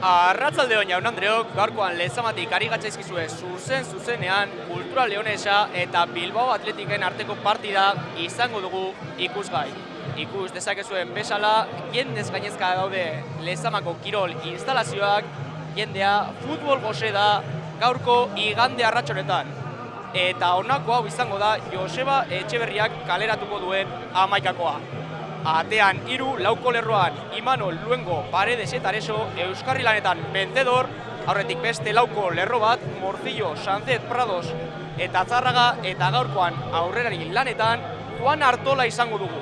Arratsaldeon jaun Andreok, gaurkoan lezamatik ari gatzaizkizue zuzenean Kultura Leonesa eta Bilbao Atletiken arteko partida izango dugu ikusgai. Ikus dezakezuen bezala, jendez gainezka daude Lezamako kirol instalazioak, jendea futbol gose da gaurko igande arratsaldetan. Eta honako hau izango da Joseba Etxeberriak kaleratuko duen 11koa. Atean 3, lauko lerroan Imanol Luengo Paredes eta Areso, Euskarri lanetan Bentedor, aurretik beste lauko lerro bat, Morcillo, Sanzet, Prados eta Zarraga, eta gaurkoan aurrerari lanetan Juan Artola izango dugu.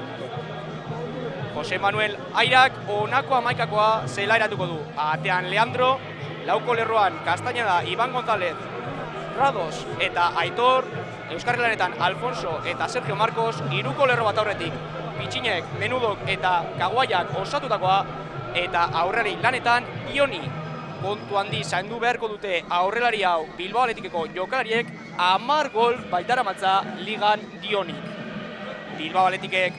Jose Manuel Airak honako 11koa zelairatuko du. Atean Leandro, lauko lerroan Castañeda, Iban González, Prados eta Aitor, Euskarri lanetan Alfonso eta Sergio Marcos, 3ko lerro bat aurretik Pitxinek, Menudok eta Kaguaiak osatutakoa, eta aurrelari lanetan Ioni. Kontu handi zaindu beharko dute aurrelari hau Bilbao Atletikeko jokalariek, 10 gol baitaramatza ligan Dionik. Bilbao Atletikek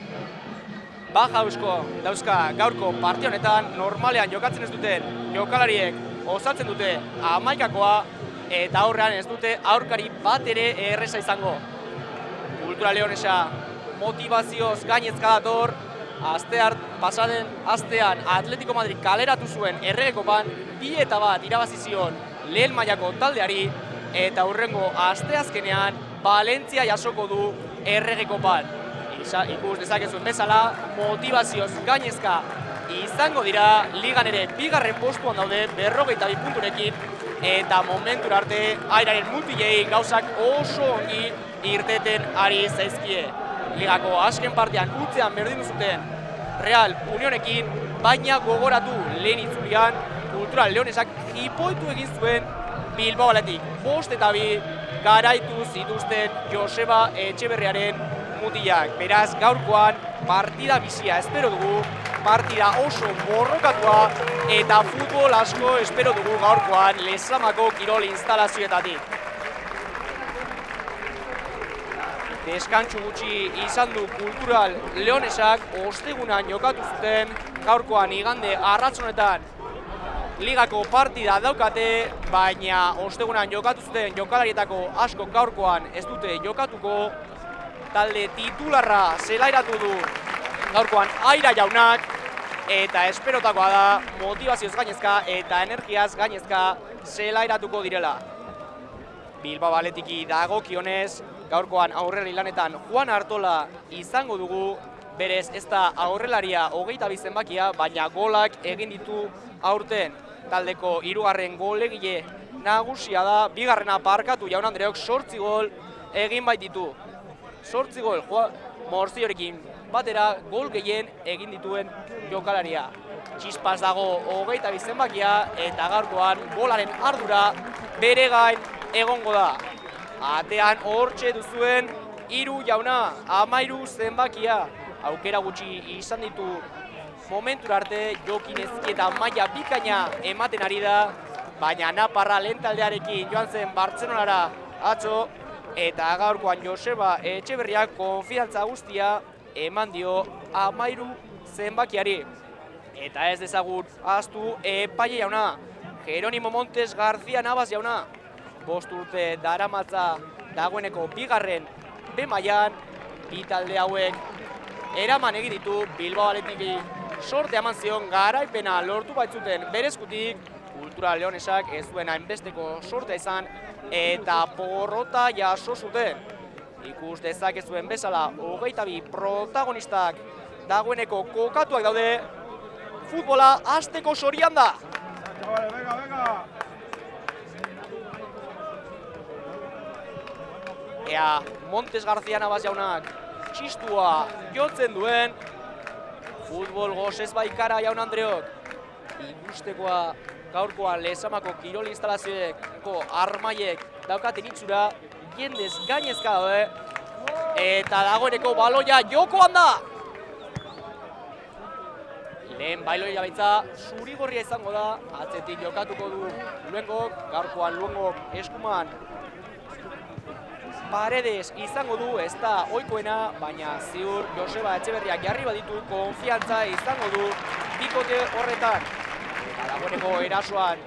baja eusko dauzka gaurko parte honetan, normalean jokatzen ez duten jokalariek osatzen dute 11koa, eta aurrean ez dute aurkari bat ere erresa izango. Kultura Leonesa motivazioz gainezka dator, pasaden astean Atletico Madrid kaleratu zuen Erregekopan, 2-1 irabazi zion lehen mailako taldeari, eta hurrengo asteazkenean Valentzia jasoko du Erregekopan. Ikus dezakezuen bezala, motivazioz gainezka izango dira, ligan ere bigarren postuan daude 52 punturekin, eta momentura arte Airaren mutilei gauzak oso ongi irteten ari zaizkie. Ligako azken partean utzean berdindu zuten Real Unionekin, baina gogoratu lehen itzulian Kultura Leonesak jipoitu egin zuen Bilbao Athletic. 5-2 garaitu zituzten Joseba Etxeberriaren mutilak. Beraz, gaurkoan partida bizia espero dugu, partida oso borrokatua eta futbol asko espero dugu gaurkoan Lezamako kirol instalazioetatik. Deskantsu gutxi izan du Kultural Leonesak, ostegunan jokatu zuten, gaurkoan igande arratsonetan ligako partida daukate, baina ostegunan jokatu zuten jokalarietako asko gaurkoan ez dute jokatuko. Talde titularra zelairatu du gaurkoan Aira jaunak, eta esperotakoa da motivazioz gainezka eta energiaz gainezka zelairatuko direla. Bilbao Athletiki dagokionez, gaurkoan aurrelari lanetan Juan Artola izango dugu, berez ez da aurrelaria 22 zenbakia, baina golak egin ditu aurten. Taldeko 3. golegile nagusia da, bigarrena barkatu jaun Andreok 8 gol egin baititu. 8 gol Morcillorekin batera gol gehien egin dituen jokalaria. Txispaz dago 22 zenbakia, eta gaurkoan golaren ardura bere gain egongo da. Atean hortxe duzuen 3 jauna, 13 zenbakia. Aukera gutxi izan ditu momentura arte, Jokin Ezkieta maila bikaina ematen ari da, baina Naparra lehen taldearekin joan zen Bartzelonara atzo, eta gaurkoan Joseba Etxeberriak konfidantza guztia eman dio 13 zenbakiari. Eta ez dezagun ahaztu epaile jauna, Jeronimo Montes García Navas jauna. 5 urte daramatza dagoeneko bigarren B-mailan, bi talde hauek eraman egin ditu Bilbao Athletiki sorte eman zion garaipena lortu baitzuten berezkutik. Kultura Leonesak ez duen hainbesteko sortea izan eta porrota jaso zuten. Ikus dezakezuen bezala 22 protagonistak dagoeneko kokatuak daude. Futbola hasteko sorian da. Ea Montes García Navas jaunak txistua jotzen duen, futbol gozez baikara jaun Andreok. Ikustekoa gaurkoan Lezamako kirol instalazioeko armaiek daukaten itxura, jendez gainezka daude, eta dagoeneko baloia jokoan da. Lehen bailoia baitza zuri-gorria izango da, atzetik jokatuko du Luengok, gaurkoan Luengok eskuman Paredes izango du, ez da ohikoena, baina ziur Joseba Etxeberriak jarri baditu, konfiantza izango du bikote horretan. Eta dagoeneko erasoan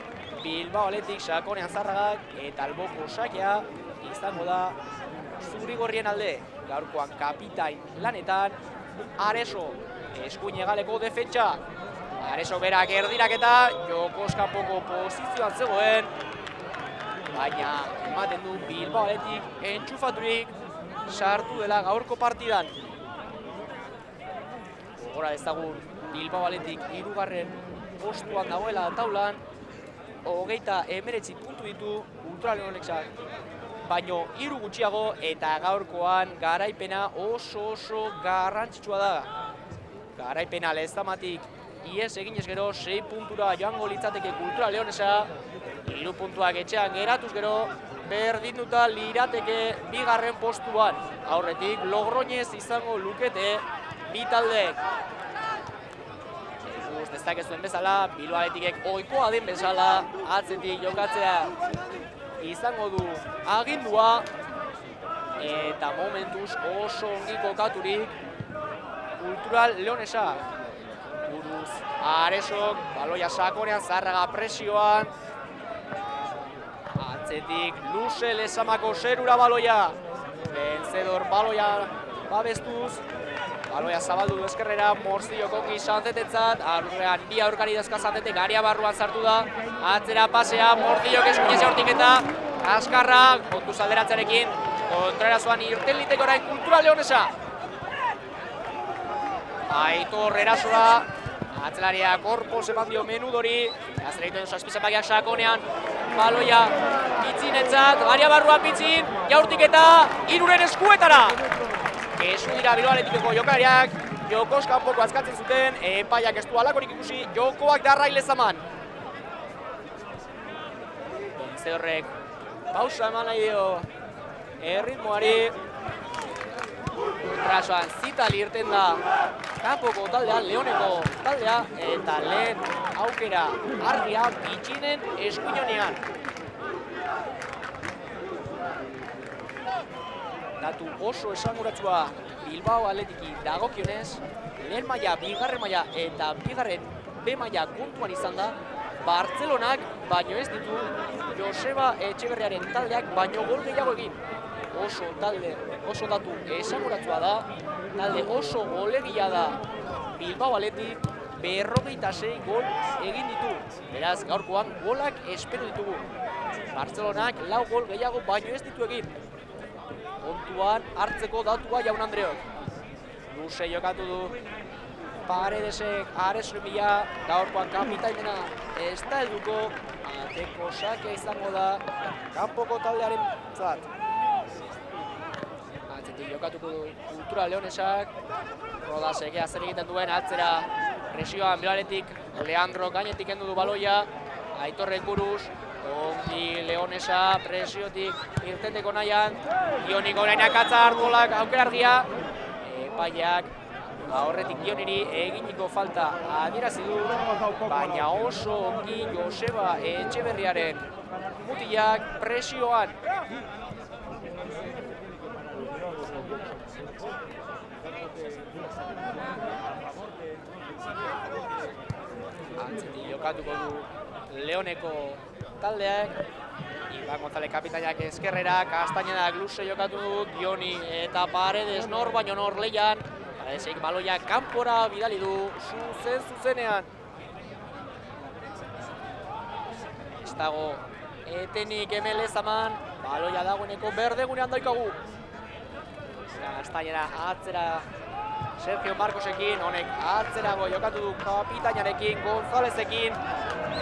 Bilbao Athletic sakonean Zarragak eta alboko sakea izango da zurigorrien alde. Gaurkoan kapitain lanetan Areso eskuin hegaleko defentsa. Areso berak erdiraketa jokoz kanpoko posizioan zegoen, baina ematen du Bilbao Athletic entxufaturik sartu dela gaurko partidan. Gogora dezagun Bilbao Athletic 3. postuan dagoela taulan, 39 puntu ditu Ultraleonexak, baino 3 gutxiago eta gaurkoan garaipena oso garrantzitsua da. Garaipena Lezamatik ies eginez gero 6 puntura joango litzateke Ultraleonesa, 3 puntuak etxean geratuz gero berdinduta lirateke 2. postuan. Aurretik Logroñez izango lukete bi taldeek. Dezakezuen bezala, Bilbao Athleticek ohikoa den bezala atzetik jokatzea izango du agindua, eta momentuz oso ongi kokaturik Ultraleonesa. Buruz Aresok, baloia sakonean, Zarraga presioan, atzetik luze Lezamako zerura baloia, Vencedor baloia babestuz, baloia zabaldu du eskerrera, Morzillo kongi Santetetzat, aurrean bi aurkari dazka Santete, garia barruan sartu da, atzera pasea, Morzillok eskuinezea hortik eta Azkarra, kontuz alderatzarekin, kontrarazoan irten liteko orain Ultraleonesa. Aitor erasoa, atzelaria korpos eman dio Menudori, aztereituen saspizapakiak sakonean, baloia pitzinetzat, garia barruan pitzin, jaurtik eta 3 eskuetara. Esu dira Bilbao Athleticeko jokalariak, jokoz kanpoko azkatzen zuten, epaiak ez du alakorik ikusi, jokoak darrai Lezaman. Vencedorrek pausa eman nahi dio erritmoari, kontrasoan Zital irten da kanpoko taldea, Leoneko taldea, eta lehen aukera argia pitxinen eskuinonean. Datu oso esanguratsua Bilbao Athleticki dagokionez, lehen maila, 2. maila eta 2. B maila kontuan izan da, Bartzelonak baino ez ditu Joseba Etxeberriaren taldeak baino gol gehiago egin. Oso datu esanguratsua da, talde oso golegia da Bilbao Athletic, 56 gol egin ditu. Beraz, gaurkoan golak espero ditugu. Bartzelonak 4 gol gehiago baino ez ditu egin. Kontuan hartzeko datua Jaun Andreok. Luze jokatu du Paredesek Areso bila, gaurkoan kapitainena ez da helduko, ateko sakea izango da kanpoko taldearen zat. Atzetik jokatuko du Ultraleonesak, Rodasek zer egiten duen atzera presioan Bilbao Athletic, Leandro gainetik kendu du baloia, Aitorrek buruz, ongi Leonesa presiotik irteteko nahian, Dionik orain akatza hartolak aukera argia, epaiak aurretik Dioniri eginiko falta adierazi du, baina oso ongi Joseba Etxeberriaren mutilak presioan. Atzetik jokatuko du Leoneko taldeak, Iban González kapitainak eskerrera, Castañedak luze jokatu du, Dioni eta Paredes nor baino nor leian, Paredesek baloia kanpora bidali du zuzenean. Ez dago etenik hemen Lezaman, baloia dagoeneko berdegunean daukagu. Castañeda atzera Sergio Marcosekin, honek atzerago jokatu du kapitainarekin, Gonzalezekin,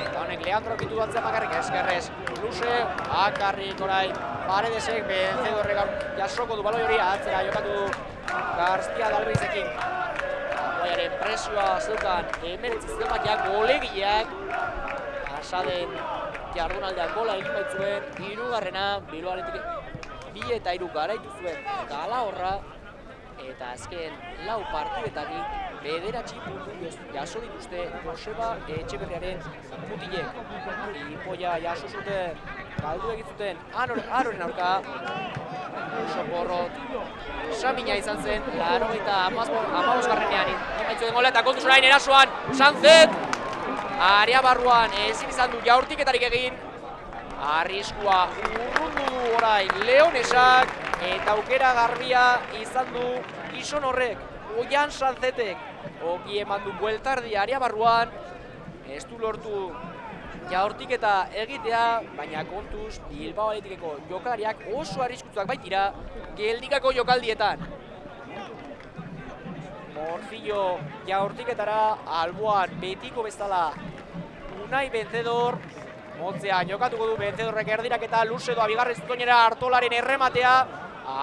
eta honek Leandro kitu batzea bakarrik eskerrez. Luze, bakarrik orain, Paredesek Vencedorrek jasoko du baloi hori, atzera jokatu du García Dalbeizekin. Baloiaren presioa zeukan, emeretzi zelmakiak, golegiak, Asaden jardunaldean gola egin baitzuen, 3. Bilbao Athletic 2 eta 3 garaitu zuen Kalahorra, eta azken 4 partidetatik 9 puntu jaso dituzte Joseba Etxeberriaren mutilek. Ipoia jaso zuten, galdu egin zuten Aroren aurka, oso porrot Samina izan zen, 85. emaitzuen gola eta kontuz orain erasoan, Sanzet! Area barruan ezin izan du jaurtiketarik egin. Arriskua urrundu du orain Leonesak eta aukera garbia izan du gizon horrek, Oian Sanzetek. Ogi eman du bueltardi area barruan, ez du lortu jaurtiketa egitea, baina kontuz Bilbao Athleticeko jokalariak oso arriskutsuak baitira geldikako jokaldietan. Morcillo jaurtiketara, alboan betiko bezala Unai Vencedor, motzean jokatuko du Vencedorrek erdiraketa, luze doa bigarren zutoinera Artolaren errematea,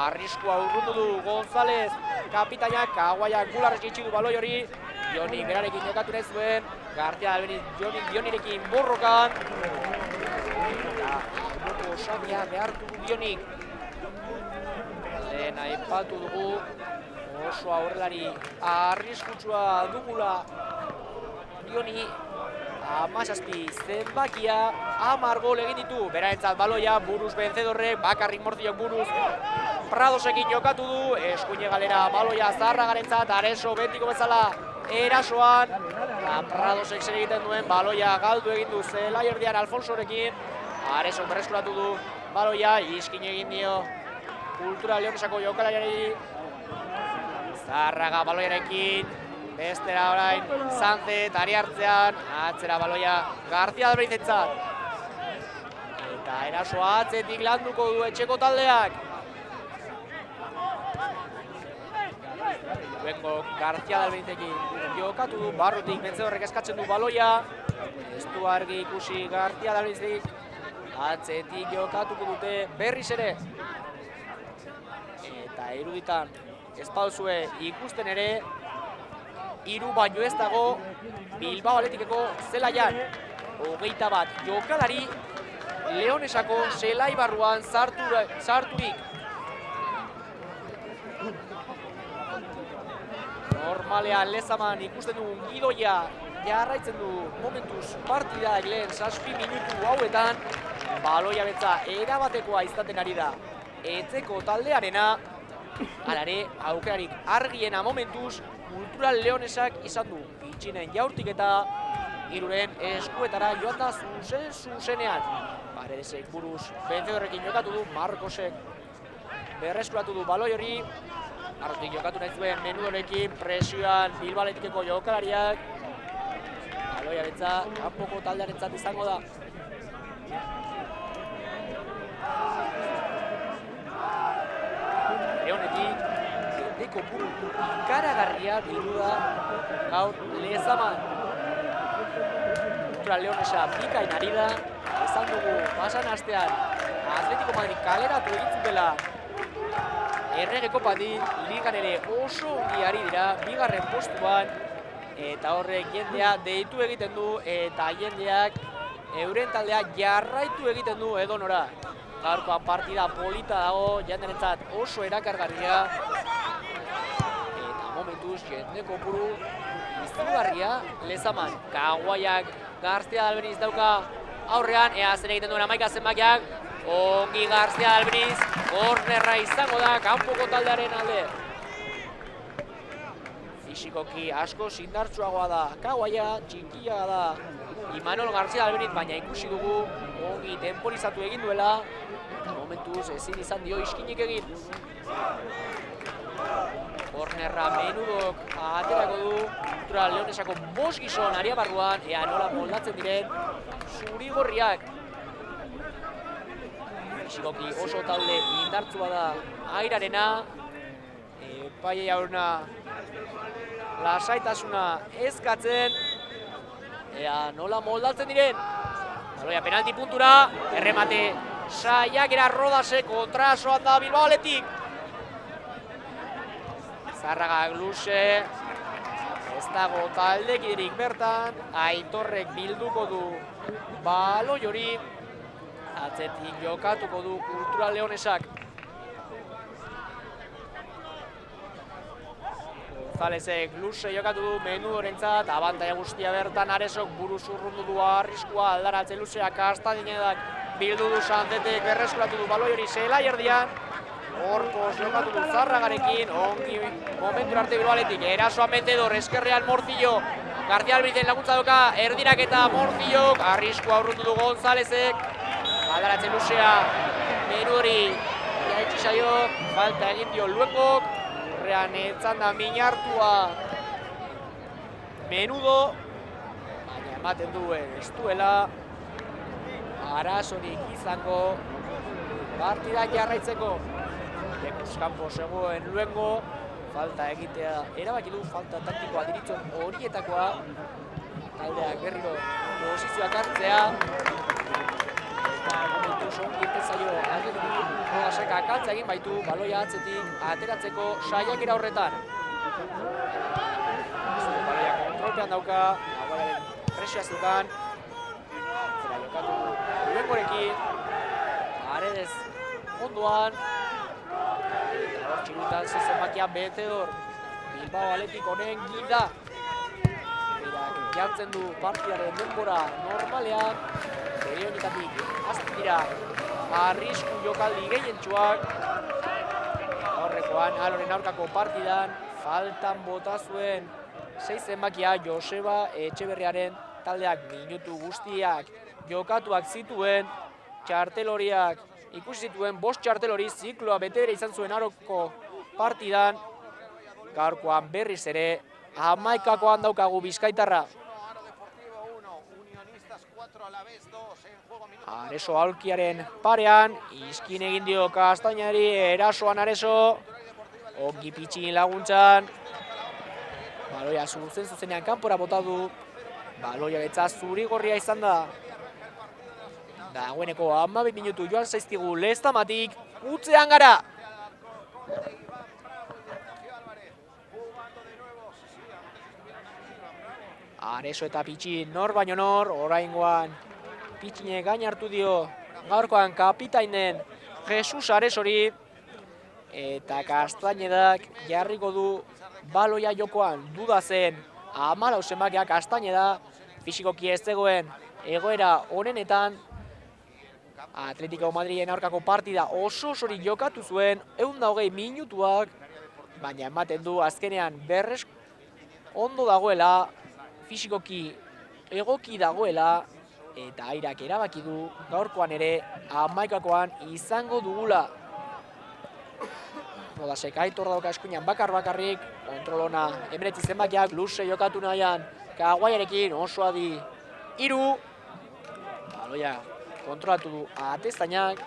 arriskua urrundu du González kapitainak, Kaguaiak bularrez itxi du baloi hori, Jonik berarekin jokatu nahi zuen, García Albeniz Jonirekin borrokan, eta joko osakia behartu du Jonik. Lehen aipatu dugu, oso aurrelari arriskutsua dugula Joni, 17 zenbakia, 10 gol egin ditu, berarentzat baloia, buruz Vencedorrek, bakarrik Morcillok buruz Pradosekin jokatu du, eskuine galera baloia Zarragarentzat, Areso betiko bezala erasoan, Pradosek zer egiten duen, baloia galdu egin du zelaierdian Alfonsorekin, Areso berreskuratu du baloia, iskin egin dio Kultura Leonesako jokalariari, Zarraga baloiarekin, bestera orain Sanzet, ari hartzean, atzera baloia García Albenizentzat. Eta erasoa atzetik landuko du etxeko taldeak. Luengo García Albenizekin jokatu du, barrutik Vencedorrek eskatzen du baloia. Ez du argi ikusi García Albenizik, atzetik jokatuko dute berriz ere. Eta iruditan ez baduzue ikusten ere, 3 baino ez dago Bilbao Athleticeko zelaian. 21 jokalari Leonesako zelai barruan sarturik. Normalean Lezaman ikusten dugun gidoia jarraitzen du momentuz partida lehen 7 minutu hauetan. Baloia betza erabatekoa izaten ari da etzeko taldearena. Alare, aukerarik argiena momentuz Kultura Leonesak izan du itxinen jaurtiketa, iruren eskuetara joan da zuzenean. Paredesek buruz Vencedorrekin jokatu du, Marcosek berreskuratu du baloi hori, arrotik jokatu nahi zuen Menudorekin, presioan Bilbao Athleticeko jokalariak, baloia betza kanpoko taldearentzat izango da. Leonetik jendeko buru ikaragarria bildu da gaur Lezaman. Kultura Leonesa bikain ari da, esan dugu pasan astean Atletico Madrid kaleratu egin zutela Errege Kopatik, ligan ere oso ongi ari dira, bigarren postuan, eta horrek jendea deitu egiten du, eta jendeak euren taldea jarraitu egiten du edonora. Gaurkoan partida polita dago, jenderentzat oso erakargarria, eta momentuz jendeko buru izugarria Lezaman. Kaguaiak García Albeniz dauka aurrean, ea zer egiten duen hamaika zenbakiak, ongi García Albeniz, kornerra izango da kanpoko taldearen alde. Fisikoki asko indartsuagoa da Kaguaia, txikia da Imanol García Albeniz, baina ikusi dugu ongi temporizatu egin duela, momentuz ezin izan dio iskinik egin. Kornerra Menudok aterako du, Kultura Leonesako 5 gizon aria barruan, ea nola moldatzen diren zuri-gorriak. Fisikoki oso talde indartsua da Airarena, epaile jauna lasaitasuna eskatzen, ea nola moldatzen diren. Baloia penalti puntura, erremate saiakera Rodasek, kontrasoan da Bilbao Athletic. Zarragak luze, ez dago taldekiderik bertan, Aitorrek bilduko du baloi hori, atzetik jokatuko du Kultura Leonesak. Gonzálezek luze jokatu du Menudorentzat, abantaia guztia bertan, Aresok buruz urrundu du arriskua, aldaratze luzea Kastadinedak bildu du, Sanzetek berreskuratu du baloi hori zelaierdian, Orpoz jokatu du Zarragarekin, ongi momentura arte Bilbao Athletic, erasoan Vencedor, eskerrean Morcillo, García Albrizen laguntza doka, erdirak eta Morcillok, arriskua aurrutu du Gonzálezek, aldaratzen luzea, Menudori jaitsi zaio, falta egin dio Luengok, urrean etzanda minartua Menudo, baina ematen du ez duela arazorik izango partida jarraitzeko. Lekuz kanpo zegoen Luengo, falta egitea erabaki du, falta taktikoa diritzon horietakoa, taldeak berriro posizioak hartzea, eta momentu zongi zaio Atletik Rodasek akaltza egin baitu, baloia atzetik ateratzeko saiakera horretan. Baloia kontrolpean dauka, aguaren presioa zukan, zera jokatu Luengorekin, Paredes ondoan, hor txirutan zenbakia Vencedor, Bilbao Athletic honen gida. Berak jartzen du partidaren denbora normalean, bere honetatik azten dira arrisku jokaldi gehientsuak. Aurrekoan Aloren aurkako partidan, faltan bota zuen 6 zenbakia Joseba Etxeberriaren taldeak minutu guztiak jokatuak zituen, txarteloriak ikusi zituen 5 txartelori zikloa bete bere izan zuen aroko partidan, gaurkoan berriz ere 11koan daukagu Bizkaitarra. Areso aulkiaren parean, izkin egin dio Kastainari, erasoan Areso, ongi pitxin laguntzan, baloia zuzenean kanpora bota du, baloia betza zuri-gorria izan da. Dagoeneko 12 minutu joan zaizkigu Leztamatik, utzean gara! Areso eta Pitxin nor baino nor, oraingoan Pitxine gain hartu dio gaurkoan kapitainen Jesus Aresori, eta Kastainedak jarriko du baloia jokoan duda zen 14 zenbakia Kastaineda, fisikoki ez zegoen egoera honenetan, Atletico Madriden aurkako partida oso-osorik jokatu zuen, 120 minutuak, baina ematen du azkenean berrez ondo dagoela, fisikoki egoki dagoela, eta Airak erabaki du gaurkoan ere 11koan izango dugula. Rodasek Aitor dauka eskuinan bakar-bakarrik, kontrolona Emeretzi zenbakiak luze jokatu nahian Kaguaiarekin oso adi 3, baloia kontrolatu du Ateztainak,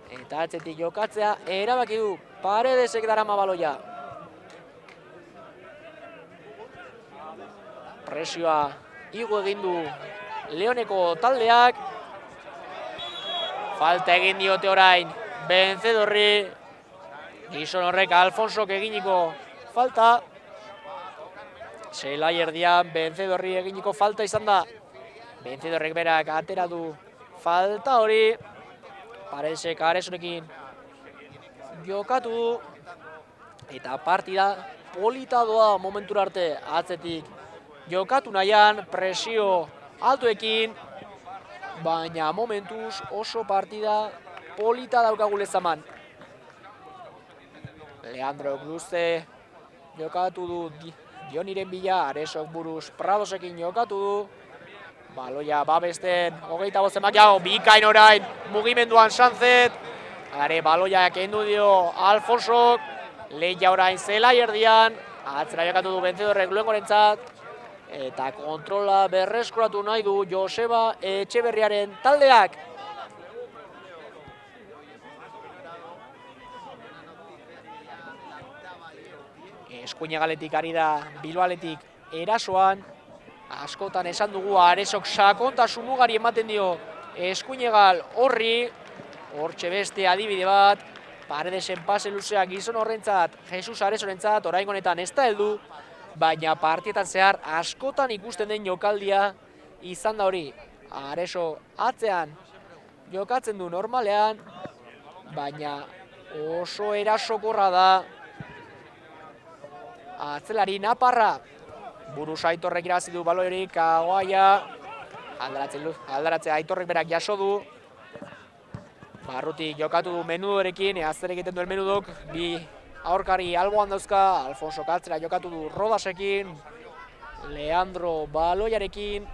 eta atzetik jokatzea erabaki du Paredesek darama baloia. Presioa igo egin du Leoneko taldeak, falta egin diote orain Vencedorri, gizon horrek Alfonsok eginiko falta, zelai erdian Vencedorri eginiko falta izan da, Vencedorrek berak atera du falta hori, Paredesek Aresorekin jokatu du, eta partida polita doa momentura arte atzetik jokatu nahian, presio altuekin, baina momentuz oso partida polita daukagu Lezaman. Leandro Gluze jokatu du Dioniren bila, Aresok buruz Pradosekin jokatu du, baloia babesten 25 zenbakia, bikain orain mugimenduan Sanzet, are baloia kendu dio Alfonsok, lehia orain zelai erdian, atzera jokatu du Vencedorrek Luengorentzat, eta kontrola berreskuratu nahi du Joseba Etxeberriaren taldeak. Eskuinagaletik ari da Bilbaletik erasoan, askotan esan dugu Aresok sakontasun ugari ematen dio eskuinegal horri, hortxe beste adibide bat, Paredesen pase luzea gizon horrentzat, Jesus Aresorentzat, oraingo honetan ez da heldu, baina partietan zehar askotan ikusten den jokaldia izan da hori. Areso atzean jokatzen du normalean, baina oso erasokorra da. Atzelari Naparra, buruz Aitorrek irabazi du baloirik, Kaguaia, aldaratzea Aitorrek berak jaso du, barrutik jokatu du Menudorekin, zer egiten duen Menudok, bi aurkari alboan dauzka, Alfonso atzera jokatu du Rodasekin, Leandro baloiarekin.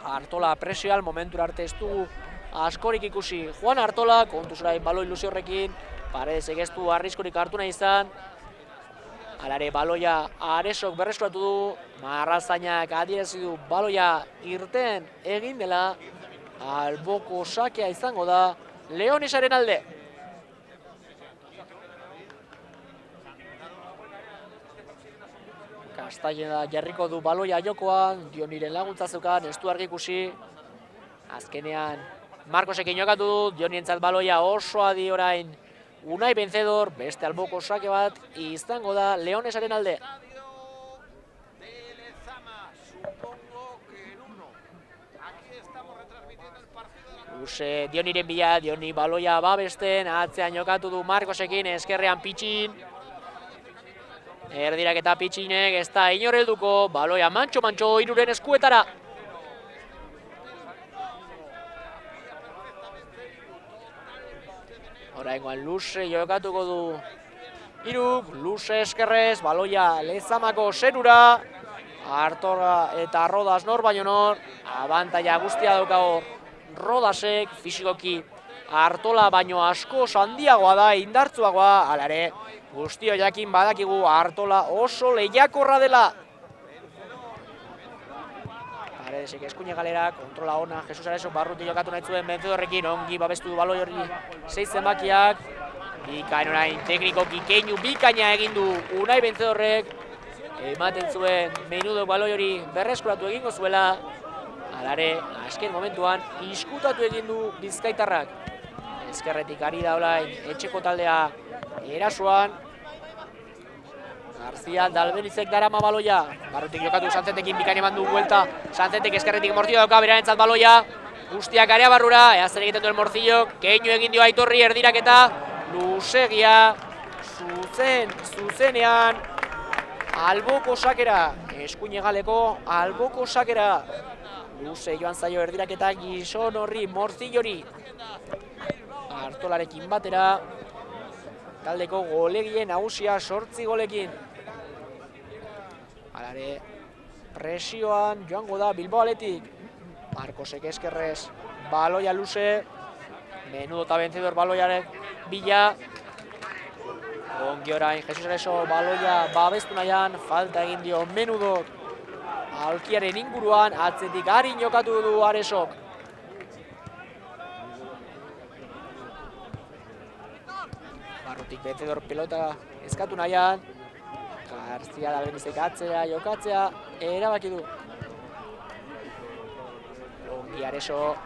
Artola presioal, momentura arte ez dugu askorik ikusi. Juan Artola, kontuz orain baloi luze horrekin, Paredesek ez du arriskorik hartu nahi izan. Alare baloia Aresok berreskuratu du, Marrazainak adierazi du baloia irten egin dela, alboko sakea izango da Leonesaren alde. Castañeda jarriko du baloia jokoan, Dioniren laguntza zeukan, ez du argi ikusi. Azkenean Marcosekin jokatu du, Dionientzat baloia oso adi orain Unai Vencedor, beste alboko sake bat izango da Leonesaren alde. Luze Dioniren bila, Dioni baloia babesten, atzean jokatu du Marcosekin, eskerrean Pitxin. Erdirak eta Pitxinek ez da inor helduko, baloia mantxo-mantxo Iruren eskuetara. Oraingoan Luze jokatuko du Iruk, Luze eskerrez, baloia Lezamako zerura. Artola eta Rodas nor baino nor, abantaila guztia daukago Rodasek, fisikoki Artola baino asko handiagoa da, indartsuagoa, alare guztio jakin badakigu Artola oso lehiakorra dela. Paredesek eskuine galera, kontrola ona, Jesus Areso barruti jokatu nahi zuen Vencedorrekin, ongi babestu du baloi hori 6 zenbakiak. Bikain orain teknikoki keinu bikaina egin du Unai Vencedorrek, ematen zuen Menudo baloi hori berreskuratu egingo zuela. Alare, azken momentuan iskutatu egin du bizkaitarrak. Ezkerretik ari da olain etxeko taldea erasoan. Garzia Dalbenizek darama baloia. Barrutik jokatu Santzetekin bikain eman du buelta. Santzetek ezkerretik Morcillo dauka berarentzat baloia. Guztiak area barrura, zer egiten duen Morcillok. Keinu egin dio Aitorri erdiraketa. Luzegia, zuzenean. Alboko sakera, eskuine galeko alboko sakera. Luze joan zaio erdiraketa gizon horri Morcillori. Artolarekin batera. Taldeko golegien nagusia 8 golekin. Alare, presioan joango da Bilbao Athletic. Marcosek eskerrez, baloia Luze. Menudo eta Vencedor baloiaren bila. Ongi orain, Jesus Areso baloia babestu nahian, falta egin dio Menudok. Aulkiaren inguruan, atzetik harin jokatu du Aresok. Barrutik Vencedor pelota eskatu nahian. Garzia Dalbenizek atzea, jokatzea, erabaki du. Ongi Areso,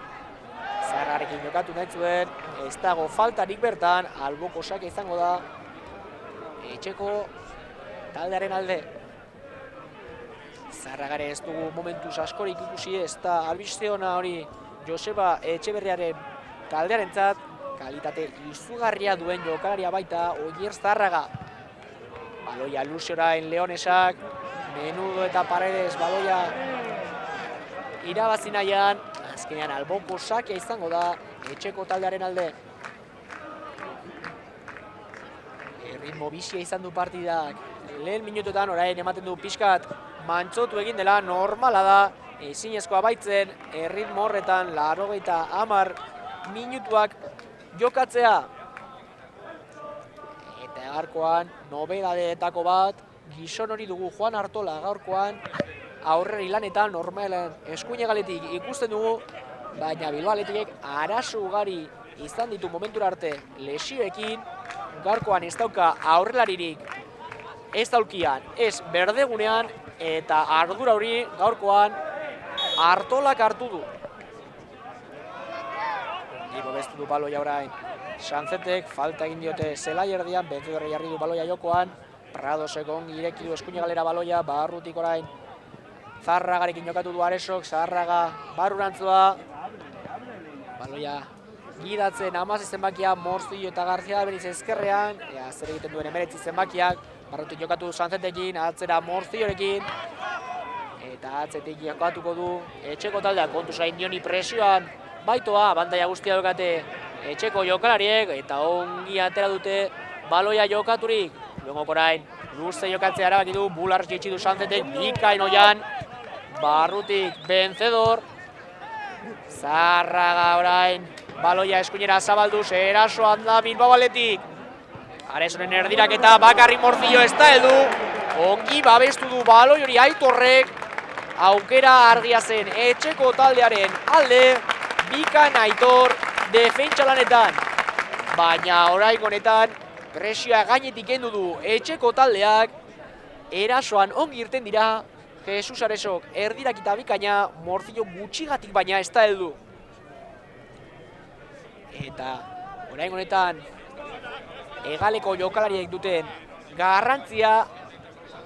Zarrarekin jokatu nahi zuen, ez dago faltarik bertan, alboko sake izango da. Etxeko taldearen alde. Zarragare ez dugu momentuz askorik ikusi, ez da albiste ona hori Joseba Etxeberriaren taldearentzat. Kalitate izugarria duen jokalaria baita Oier Zarraga. Baloia Luze orain Leonesak, Menudo eta Paredes baloia irabazi nahian. Azkenean alboko sakea izango da etxeko taldearen alde. Ritmo bizia izan du partidak. Lehen minutuetan orain ematen du pixkat mantsotu egin dela, normala da. Ezinezkoa baitzen, erritmo horretan 80 minutuak jokatzea. Eta gaurkoan nobedadeetako bat, gizon hori dugu Juan Artola gaurkoan aurreri lanetan normalen eskuine galetik ikusten dugu, baina Bilbao Athleticek arazo ugari izan ditu momentura arte lesioekin. Gaurkoan ez dauka aurrelaririk, ez daulkian, ez berdegunean, eta ardura hori gaurkoan Artolak hartu du. Ongi bestu du baloia orain Santzetek, falta egin diote zelai erdian, Vencedorri jarri du baloia jokoan. Pradosek ongi ireki du eskuine galera baloia, barrutik orain Zarragarekin jokatu du Aresok, Zarraga barrurantzua. Baloia gidatzen 16 zenbakia, Morcillo eta Garzia Dalbeniz ezkerrean, zer egiten duen 19 zenbakiak, barrutik jokatu Santzetekin, atzera Morcillorekin, eta atzetik jokatuko du etxeko taldea, kontu zain Dioni presioan baitoa, abantaila guztia daukate etxeko jokalariek, eta ongi atera dute baloia jokaturik. Luego orain luze jokatzea erabaki du, Bularz jaitsi du Sanzetek, bikain oian, barrutik Vencedor, Zarraga orain, baloia eskuinera zabalduz, erasoan da Bilbao Athletic. Aresonen erdiraketa, bakarrik Morcillo ez da heldu, ongi babestu du baloi hori Aitorrek, aukera argia zen etxeko taldearen alde, bikain Aitor defentsa lanetan. Baina orain honetan, presioa gainetik kendu du etxeko taldeak, erasoan ongi irten dira, Jesus Aresok erdirakita bikaina, Morcillo gutxigatik baina ez da heldu. Eta orain honetan, hegaleko jokalariek duten garrantzia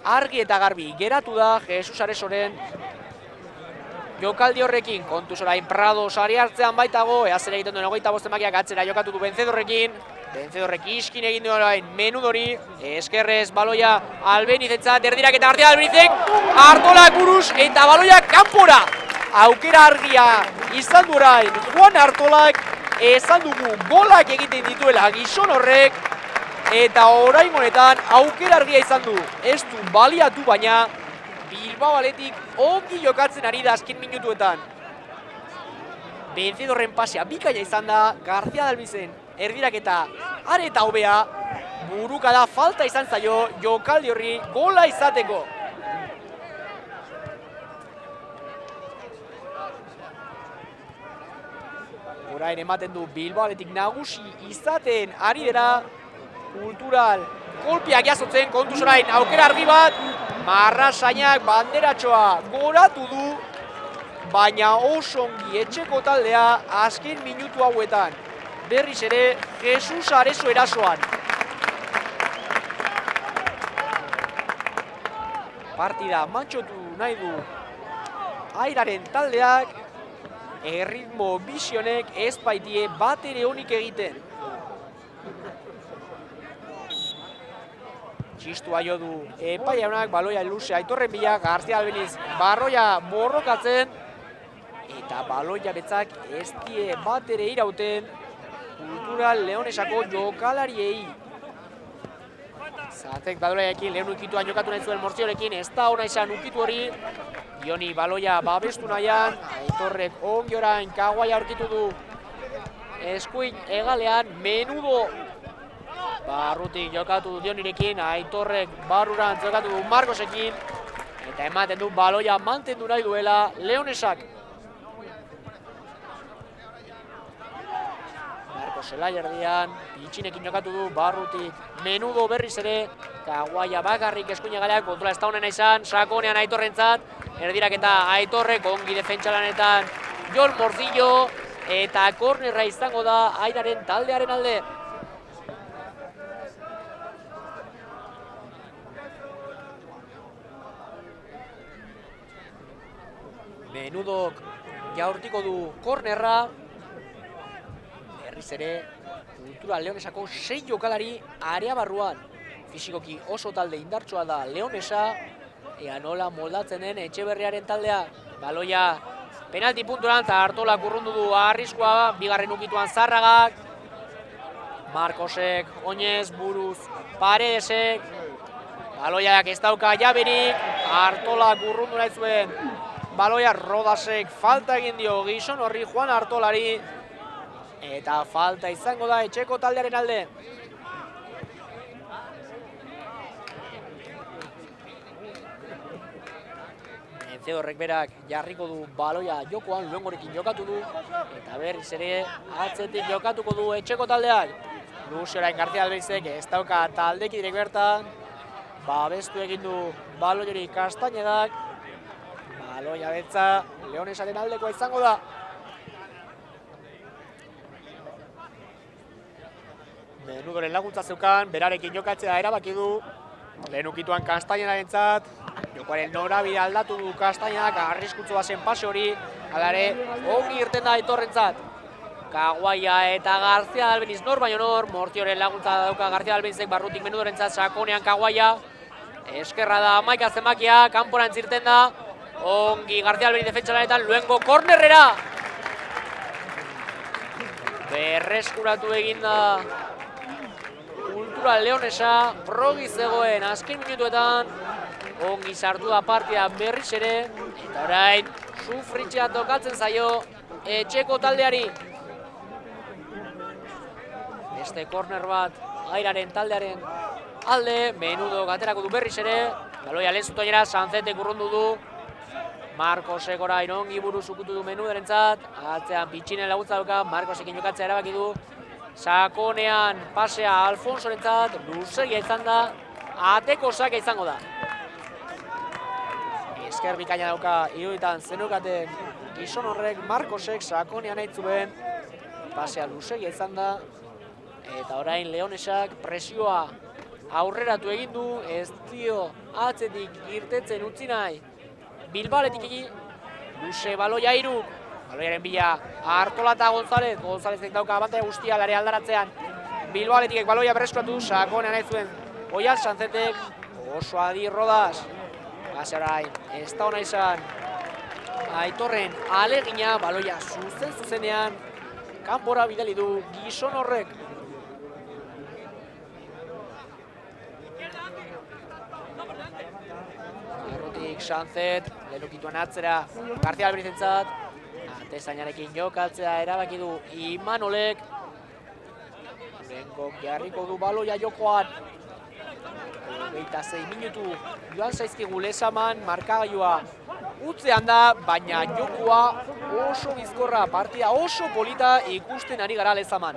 argi eta garbi geratu da Jesus Aresoren jokaldi horrekin. Kontuz orain Prado sari hartzean baitago, ea zer egiten duen 25 emakiak atzera jokatu du Vencedorrekin. Vencedorrek iskin egin duen orain Menudori, eskerrez baloia Albenizentzat, erdiraketa García Albenizek, Artolak buruz eta baloia kanpora. Aukera argia izan du orain Juan Artolak, esan dugu golak egiten dituela gizon horrek, eta orain honetan aukera argia izan du. Ez du baliatu baina Bilbao Athletic ongi jokatzen ari da azken minutuetan. Vencedorren pasea bikaina izan da, García Albizen erdiraketa are eta hobea, burukada falta izan zaio jokaldi horri gola izateko. Orain ematen du Bilbao Athletic nagusi izaten ari dira, Kultural kolpiak jasotzen, kontuz orain aukera argi bat, Marrasainak banderatxoa goratu du, baina oso ongi etxeko taldea azken minutu hauetan. Berriz ere, Jesus Areso erasoan. Partida mantxotu nahi du Airaren taldeak, erritmo bizionek ez baitie bat ere onik egiten. Txistua jo du epaiaunak, baloia luze Aitorren bila, García Albeniz barroia borrokatzen, eta baloia betzak ez die bat ere irauten Kultural Leonesako jokalariei. Zatek baloiaekin lehen ukituan jokatu nahi zuen Morcillorekin, ez da ona izan ukitu hori, Joni baloia babestu nahian, Aitorrek ongi orain Kaguaia aurkitu du eskuin hegalean, Menudo barrutik jokatu du Dionirekin, Aitorrek barrurantz jokatu du Marcosekin, eta ematen du baloia mantendu nahi duela Leonesak. Marcos zelai erdian, Pitxinekin jokatu du barrutik, Menudo berriz ere, Kaguaia bakarrik eskuin hegalean, kontrola ez da honena izan, sakonean Aitorrentzat, erdiraketa Aitorrek ongi defentsa lanetan Jon Morcillo, eta kornerra izango da Airaren taldearen alde. Menudok jaurtiko du kornerra, berriz ere Kultural Leonesako 6 jokalari area barruan. Fisikoki oso talde indartsua da Leonesa, ea nola moldatzen den Etxeberriaren taldea. Baloia penalti punturan, eta Artolak urrundu du arriskua, bigarren ukituan Zarragak, Marcosek, Oinez, buruz, Paredesek, baloiak ez dauka jaberik, Artolak urrundu nahi zuen, baloia Rodasek falta egin dio gizon horri Juan Artolari, eta falta izango da etxeko taldearen alde. Vencedorrek berak jarriko du baloia jokoan, Luengorekin jokatu du, eta berriz ere atzetik jokatuko du etxeko taldeak. Luze orain García Albizek ez dauka taldekidek bertan, babestu egin du baloiori Kastainedak, baloia betza Leonesaren aldekoa izango da. Menudoren laguntza zeukan, berarekin jokatzea erabaki du, lehen ukituan Kastainedarentzat, jokoaren norabide aldatu du Kastainak, arriskutsu bazen pase hori, alare ongi irten da Aitorrentzat. Kaguaia eta García Albeniz nor baino nor, Morcilloren laguntza dauka García Albenzek barrutik Menudorentzat, sakonean Kaguaia, eskerra da Maika zenbakia, kanporantz irten da, ongi García Albeniz defentsa lanetan, Luengo kornerrera! Berreskuratu egin da Kultura Leonesa, progi zegoen azken minutuetan, ongi sartu da partida berriz ere, eta orain sufritzea tokatzen zaio etxeko taldeari. Beste korner bat, Gairaren taldearen alde, Menudo aterako du berriz ere, baloia lehen zutoinera, Sanzetek urrundu du, Marcosek orain ongi buruz ukutu du Menudorentzat, atzean Pitxinen laguntza dauka, Marcosekin jokatzea erabaki du, sakonean pasea Alfonsorentzat, luzegia izan da, ateko saka izango da. Esker bikaina dauka, iruditan zenukaten gizon horrek, Marcosek sakonean nahi zuen, pasea luzegia izan da, eta orain Leonesak presioa aurreratu egin du, ez dio atzetik irtetzen utzi nahi. Bilbaletik egi, luze baloia Iruk, baloiaren bila Artola eta González, Gonzálezek dauka abantaia guztia lare aldaratzean. Bilbaletik baloia berreskuratu, sakonean nahi zuen Oial Sanzetek, oso adi Rodas. Gase orain, ez da hona izan Aitorren alegina, baloia zuzenean, kanpora bidali du gizon horrek. Errotik Sanzet, lehukituan atzera, García Alberizentzat, atezainarekin jokatzea erabaki du Imanolek. Benkok jarriko du baloia jokoan. 26 minutu joan zaizkigu Lezaman, markagailua utzean da, baina jokoa oso bizkorra, partida oso polita ikusten ari gara Lezaman.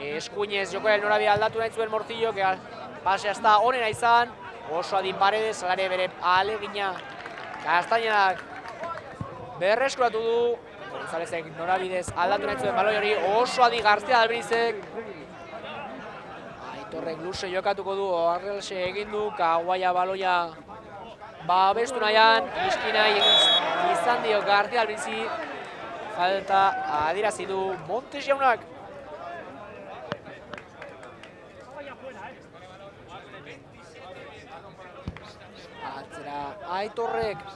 Eskuinez jokoaren norabidea aldatu nahi zuen Morcillo, pasea ez da onena izan, oso adin Paredes, salare bere alegina Castañanak berreskuratu du, Gonzálezek norabidez aldatu nahi zuen baloi hori, oso adi García Albenizek, Aitorrek luze jokatuko du, Arrelse egin du, Kaguaia baloia babestu nahian, iskina izan dio García Albenizi, falta adirazi du Montes jaunak. Atzera Aitorrek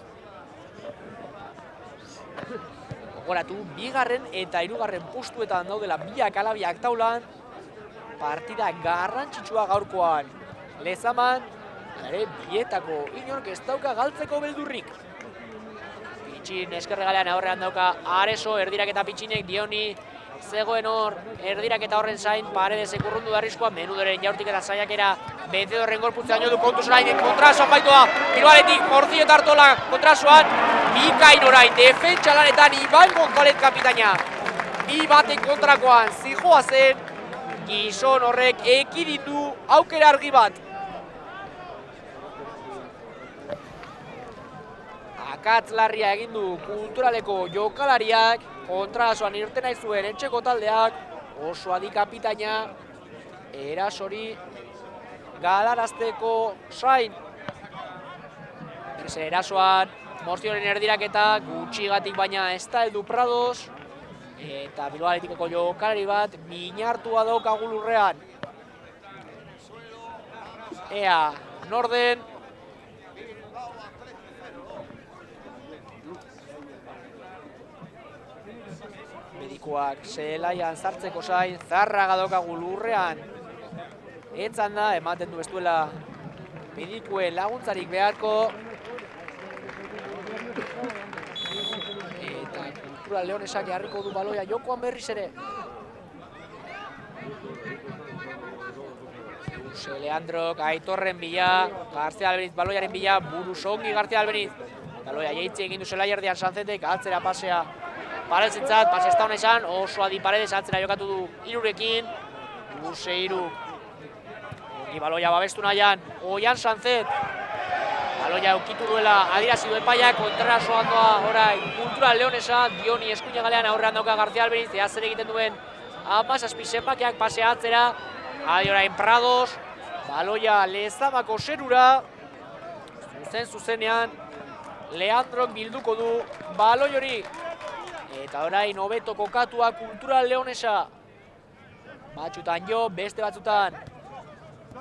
gogoratu, bigarren eta hirugarren postuetan daudela biak alabiak taulan, partida garrantzitsua gaurkoan. Lezaman, ere bietako inork ez dauka galtzeko beldurrik. Pitxin eskerregalean aurrean dauka Areso, erdirak eta Pitxinek Dioni zegoen hor, erdirak eta horren zain, Paredesek urrundu da arriskoa, Menudoren jaurtik eta saiakera, Vencedorren gorputzea nio du kontuz orain, kontrasoan baitu da, Bilbaletik Morcillo eta Artola kontrasoan, bikain orain, defentsa lanetan Iban González kapitaina. Bi batek kontrakoan zijoa zen, gizon horrek ekiditu aukera argi bat. Akatz larria egin du Kulturaleko jokalariak, kontrasoan irten nahi zuen etxeko taldeak, oso adi kapitaina, erasori galarazteko zain. Berez erasoan, Morcilloren erdiraketa, gutxigatik baina ez da heldu Prados, eta Bilbaletikoko jokalari bat minartua daukagu lurrean. Ea, norden, medikuak zelaian sartzeko zain, Zarraga daukagu lurrean. Etzan da, ematen du ez duela medikuen laguntzarik beharko. Eta Kultura Leonesak jarriko du baloia jokoan berriz ere. Leandrok, Aitorren bila, García Albeniz baloiaren bila, buruz ongi García Albeniz. Baloia jeitzi egin du zelai erdian Sanzetek, atzera pasea Paredesentzat, pasea ez da hona izan, oso adi Paredes atzera jokatu du Irurekin, luze Iruk. Ongi baloia babestu nahian, Oian Sanzet. Baloia ukitu duela adirazi du epaiak, kontrasoan doa orain Kultura Leonesa, Dioni eskuina galean aurrean dauka García Albeniz, ea zer egiten duen 17 zenbakiak pasea atzera, adi orain Prados, baloia Lezamako zerura, zuzenean, Leandrok bilduko du baloi hori. Eta orain hobeto kokatua Kultura Leonesa. Batzutan jo, beste batzutan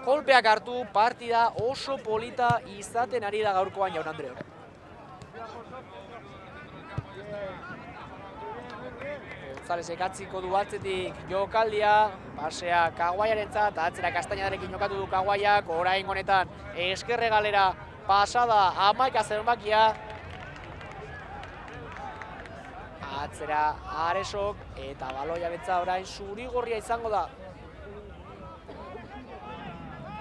kolpeak hartu, partida oso polita izaten ari da gaurkoan Jaun Andreok. Gonzalezek atziko du atzetik jokaldia, pasea Kaguaiarentzat, atzera Kastainadarekin jokatu du Kaguaiak, orain honetan eskerre galera pasada amaika zenbakia. Atzera Aresok eta baloia betza orain zuri-gorria izango da.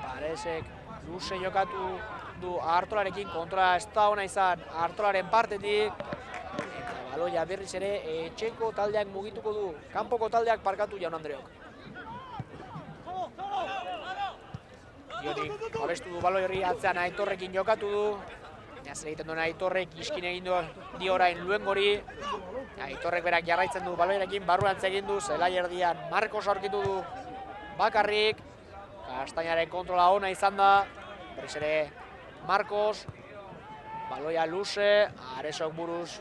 Paresek luze jokatu du Artolarekin, kontrola ez da ona izan Artolaren partetik. Eta baloia berriz ere etxeko taldeak mugituko du, kanpoko taldeak parkatu Jaun Andreok. Dionik babestu du baloi hori, atzean Aitorrekin jokatu du. Zer egiten duen Aitorrek iskin egin dio orain Luengori. Aitorrek berak jarraitzen du baloiarekin, barruan egin du, zelai erdian Marcos aurkitu du bakarrik. Kastainaren kontrola ona izan da, berriz ere Marcos, baloia luze, Aresok buruz.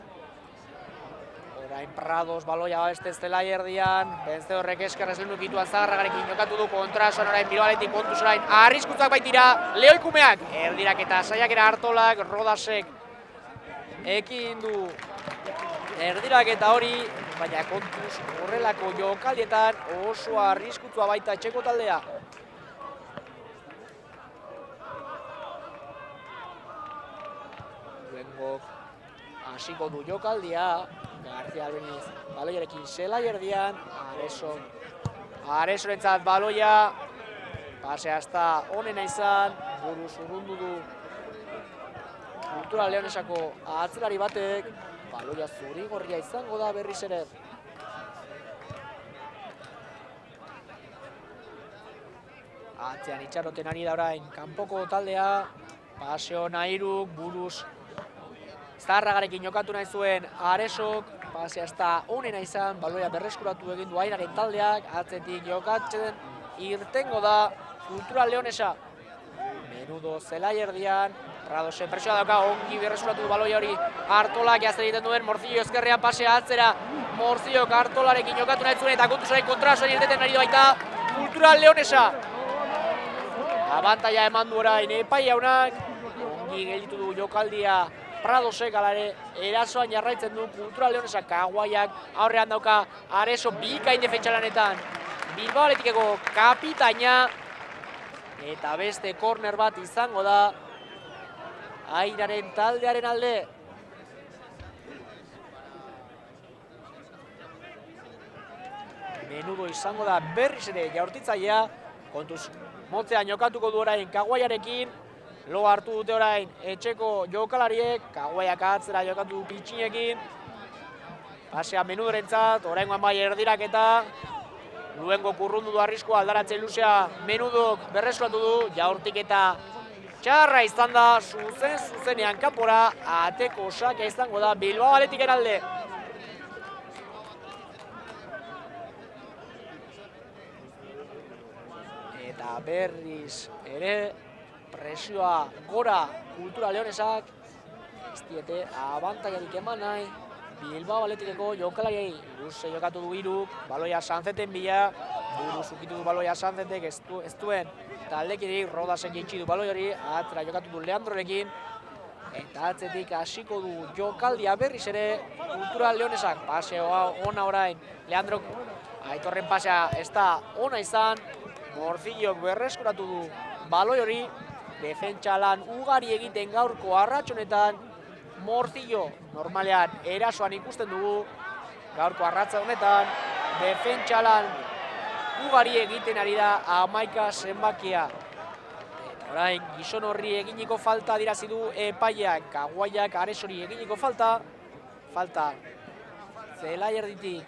Orain Prados baloia beste zelai erdian, Benzedorrek eskerrez lehunukituan Zagarragarekin jokatu du kontrasoan orain Bilbaletik kontuz orain arriskutzak baitira Lehoikumeak. Erdirak eta saiakera Artolak, Rodasek ekin du erdirak eta hori, baina kontuz horrelako jokaldietan oso arriskutzua baita etxeko taldea. Luengok hasiko du jokaldia, García Albeniz baloiarekin zelai erdian, Aresorentzat baloia, pasea ez da onena izan, buruz urrundu du Kultura Leonesako atzelari batek, baloia zuri-gorria izango da berriz ere. Atzean itxaroten ari da orain kanpoko taldea, paseo Nairuk buruz Zaharragarekin jokatu nahi zuen Aresok, pasea ez da onena izan, baloia berreskuratu egin du Ainaren taldeak, atzetik jokatzen irtengo da Kultura Leonesa. Menudo zelai erdian, Pradosen presioa dauka, ongi berreskuratu du baloia hori Artolak jazen egiten duen, Morcillo ezkerrean pasea atzera, Morcillok Artolarekin jokatu nahi zuen eta kontuzaren kontrasoan irteten ari baita Kultura Leonesa. Abantaila eman du orain epai jaunak, ongi gelditu du jokaldia Pradosek alare erasoan jarraitzen du Kultura Leonesa. Kaguaiak aurrean dauka Areso bikain defentsa lanetan Bilbao Athleticeko kapitaina eta beste korner bat izango da Ainaren taldearen alde. Menudo izango da berriz ere jaurtitzailea, kontuz motzean jokatuko du orain Kaguaiarekin. Lo hartu dute orain etxeko jokalariek, Kaguaiak atzera jokatu du Pitxinekin. Pasea Menudorentzat, oraingoan bai erdiraketa. Luengo kurrundu du arriskoa, aldaratzen luzea Menudok berreskuratu du, jaurtik eta txarra izan da, zuzenean kanpora, ateko osaka izango da Bilbao Athleticen alde. Eta berriz ere presioa gora Kultura Leonesak, ez diete abantailarik eman nahi Bilbao Athleticeko jokalariei. Luze jokatu du Iruk, baloia Sanzeten bila, buruz ukitu du baloia Sanzetek, ez duen taldekirik, Rodasek itxi du baloi hori, atzera jokatu du Leandrorekin, eta atzetik hasiko du jokaldia berriz ere Kultura Leonesak. Paseo ona orain, Leandrok Aitorren pasea ez da ona izan, Morcillok berreskuratu du baloi hori, defentsa lan ugari egiten gaurko arratsonetan, Morcillo normalean erasoan ikusten dugu, gaurko arratsa honetan, defentsa lan ugari egiten ari da amaika zenbakia. Eta orain, gizon horri eginiko falta adirazi du epaiak, Kaguaiak Aresori eginiko falta zelai erditik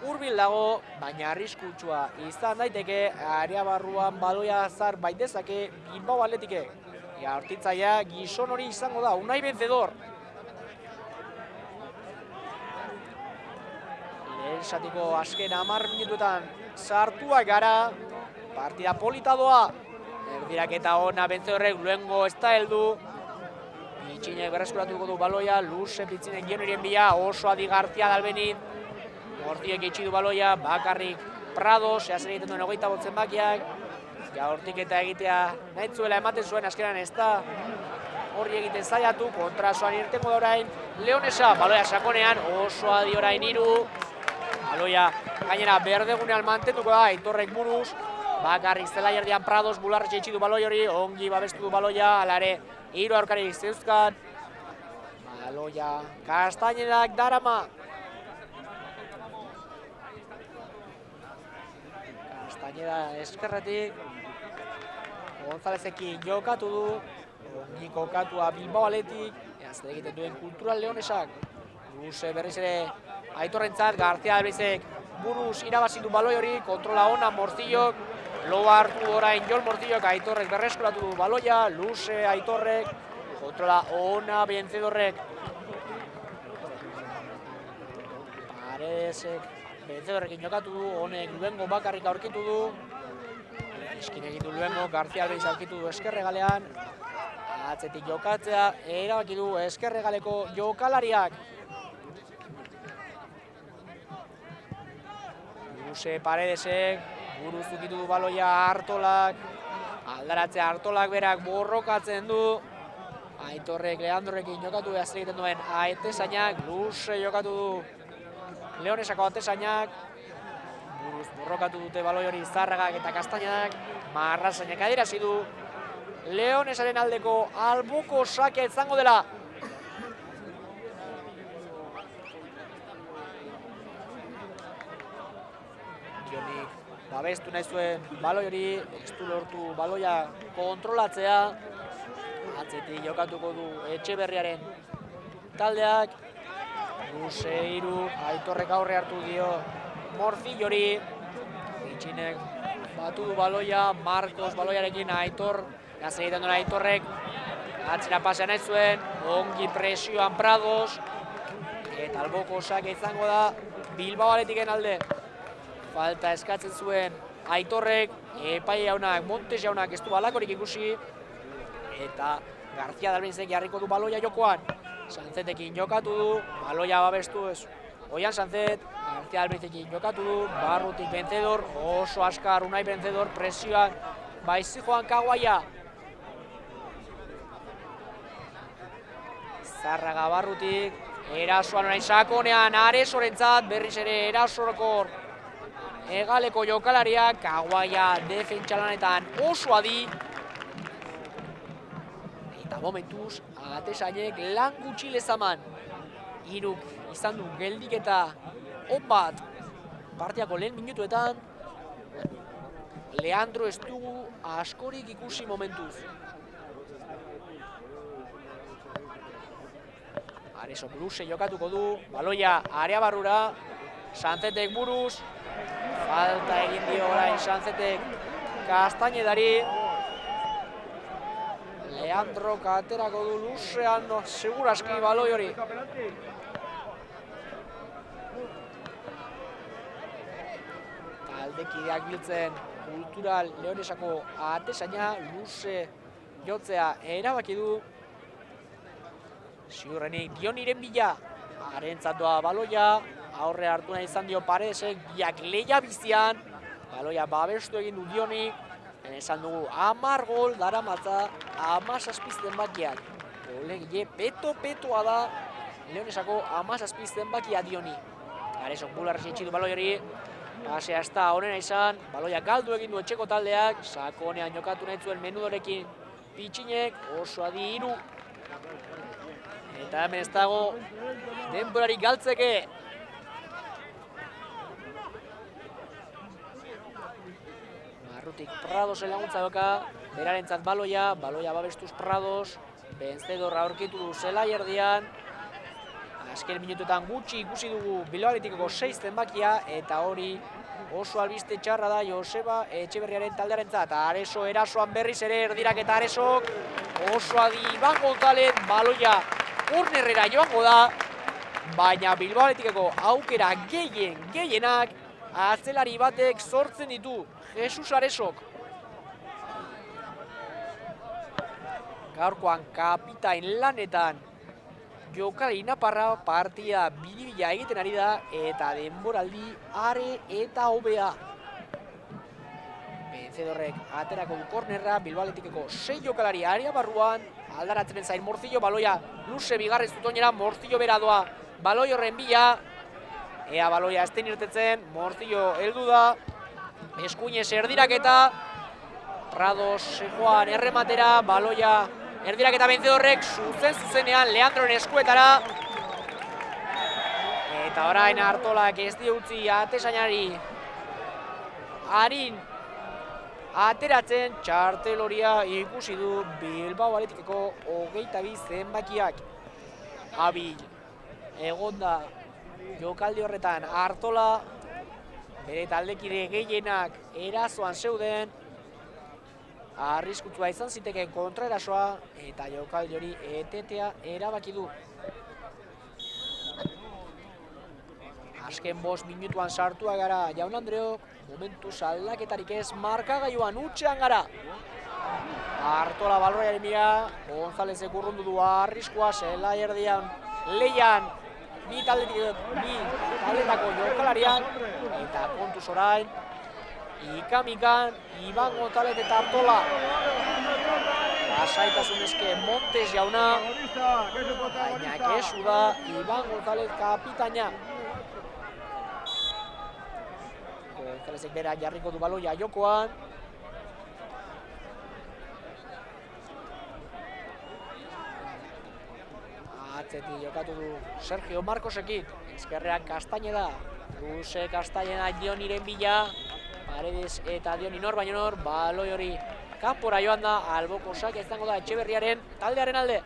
hurbil dago, baina arriskutsua izan daiteke, area barruan baloia zar baitezake Bilbao Athleticek. Jaurtitzailea gizon hori izango da, Unai Benzedor. Lehen zatiko azken 10 minutuetan sartuak gara, partida polita doa. Erdiraketa ona Benzedorrek, Luengo ez da heldu. Pitxinek berreskuratuko du baloia, luze Pitxinek Gionirien bila, oso adi García Albeniz. Morcillok itxi du baloia, bakarrik Prados, zehazen egiten duen 25 zenbakiak. Jaurtik eta egitea nahi zuela ematen zuen, azkenan ez da horri egiten zaiatu, kontrasoan irtengo da orain Leonesa, baloia sakonean, oso adi orain Iru. Baloia gainera berdegunean mantenduko da, Aitorrek buruz. Bakarrik zelai erdian Prados bularretxe itxi du baloi hori, ongi babestu du baloia, hala ere 3 aurkari zeuzkan. Baloia Castañedak darama. Castañeda eskerretik. Gonzalezekin jokatu du. Ongi kokatua Bilbao Athletic. Zer egiten duen Kultural Leonesak. Luze berriz ere Aitorrentzat, García Albizek buruz irabazi du baloi hori, kontrola ona Morcillok. Loa hartu orain Jol Morcillok, Aitorrek berreskuratu du baloia, luze Aitorrek. Kontrola ona Vencedorrek. Paredesek Vencedorrekin jokatu du, honek Luengo bakarrik aurkitu du. Eskin egitu Luengo, García Albiz aurkitu du eskerregalean. Atzetik jokatzea, erabaki du eskerregaleko jokalariak. Luze Paredesek, buruz ukitu du baloia Artolak. Aldaratzea Artolak berak borrokatzen du. Aitorrek Leandrorekin jokatu zer egiten duen Atezainak, luze jokatu du Leonesako Atezainak. Buruz borrokatu dute baloi hori Zarragak eta Castañedak. Marrazainak adierazi du Leonesaren aldeko alboko sakea izango dela. Dionik babestu nahi zuen baloi hori, ez du lortu baloia kontrolatzea. Atzetik jokatuko du Etxeberriaren taldeak. Luze 3, Aitorrek aurre hartu dio Morcillori. Itxinek batu du baloia, Marcos baloiarekin Aitor. Gaz egiten duen Aitorrek. Atzera pasean nahi zuen, ongi presioan Prados. Eta alboko sake izango da Bilbao Athleticen alde. Falta eskatzen zuen Aitorrek, epai jaunak, Montes jaunak ez du balakorik ikusi. Eta García Dalbinzek jarriko du baloia jokoan. Sanzetekin jokatu du, baloia babestu ez. Oian Sanzet, García Dalbinzekin jokatu du, barrutik Vencedor, oso askar Unai Vencedor, presioan, baizi joan Kaguaia. Zarraga barrutik, erasoan orain sakonean, Aresorentzat, berriz ere erasorokor. Egaleko jokalariak, Kaguaia defentsalanetan oso adi. Eta momentuz, Atezainek lan gutxi lezaman. 3 izan du geldiketa on bat partiako lehen minutuetan. Leandro ez dugu askorik ikusi momentuz. Aresok luze jokatuko du, baloia area barrura, Sanzetek buruz. Falta egin dio orain Sanzetek Castañedari. Leandro aterako du luzean, seguraski baloi hori. Taldekideak biltzen Kultural Leonesako Atezaina, luze jotzea erabaki du. Ziurrenik Dioniren bila, harentzat doa baloia, aurre hartu nahi izan dio Paredesek, biak lehia bizian, baloia babestu egin du Dionik. Esan dugu 10 gol daramatza 17 zenbakiak. Golegile peto-petoa da Leonesako 17 zenbakia Dioni. Aresok bularrez itxi du baloi hori. Pasea ez da honena izan, baloia galdu egin du etxeko taldeak. Sakonean jokatu nahi zuen Menudorekin Pitxinek, oso adi 3. Eta hemen ez dago denborarik galtzeke. Barrutik Pradosen laguntza doka, berarentzat baloia babestuz Prados, Vencedor aurkitu du zelai erdian. Azken minutuetan gutxi ikusi dugu Bilbao Athleticeko 6 zenbakia, eta hori oso albiste txarra da Joseba Etxeberriaren taldearentzat. Areso erasoan berriz ere erdirak eta Aresok oso adi Iban González, baloia kornerrera joango da, baina Bilbao Athleticeko aukera gehienak atzelari batek sortzen ditu, Jesus Aresok. Gaurkoan kapitain lanetan jokalari naparra partida biribila egiten ari da, eta denboraldi are eta hobea. Vencedorrek aterako du kornerra, Bilbao Athleticeko 6 jokalari area barruan, aldaratzen zain Morcillo, baloia luze bigarrez zutoinera, Morcillo bera doa baloi horren bila. Ea baloia ez den irtetzen, Morcillo heldu da, eskuinez erdiraketa, Prados joan errematera, baloia erdiraketa Vencedorrek zuzenean Leandroren eskuetara. Eta orain Artolak ez die utzi atezainari Arin ateratzen, txarteloria ikusi du Bilbao Athleticeko 22 zenbakiak. Abil egonda jokaldi horretan Artola, bere taldekide gehienak erasoan zeuden, arriskutsua izan zitekeen kontraerasoa eta jokaldi hori etetea erabaki du. Azken 5 minutuan sartua gara, Jaun Andreok, momentu aldaketarik ez, markagailuan utxean gara. Artola baloiaren mira, Gonzalezek urrundu du arriskua, zelai erdian leian bi taldetako jokalariak, eta kontuz orain, ikamikan, Iban Gonzalez eta Artola. Lasaitasun eske Montes jauna, baina kesu da Iban Gonzalez kapitaina. Gonzalezek bera jarriko du baloia jokoan. Atzetik jokatu du Sergio Marcosekin, ezkerrean Castañeda, Luse Castañeda Dioniren bila, Paredes eta Dioni nor baino nor, baloi hori kanpora joan da, alboko sakia izango da Etxeberriaren taldearen alde.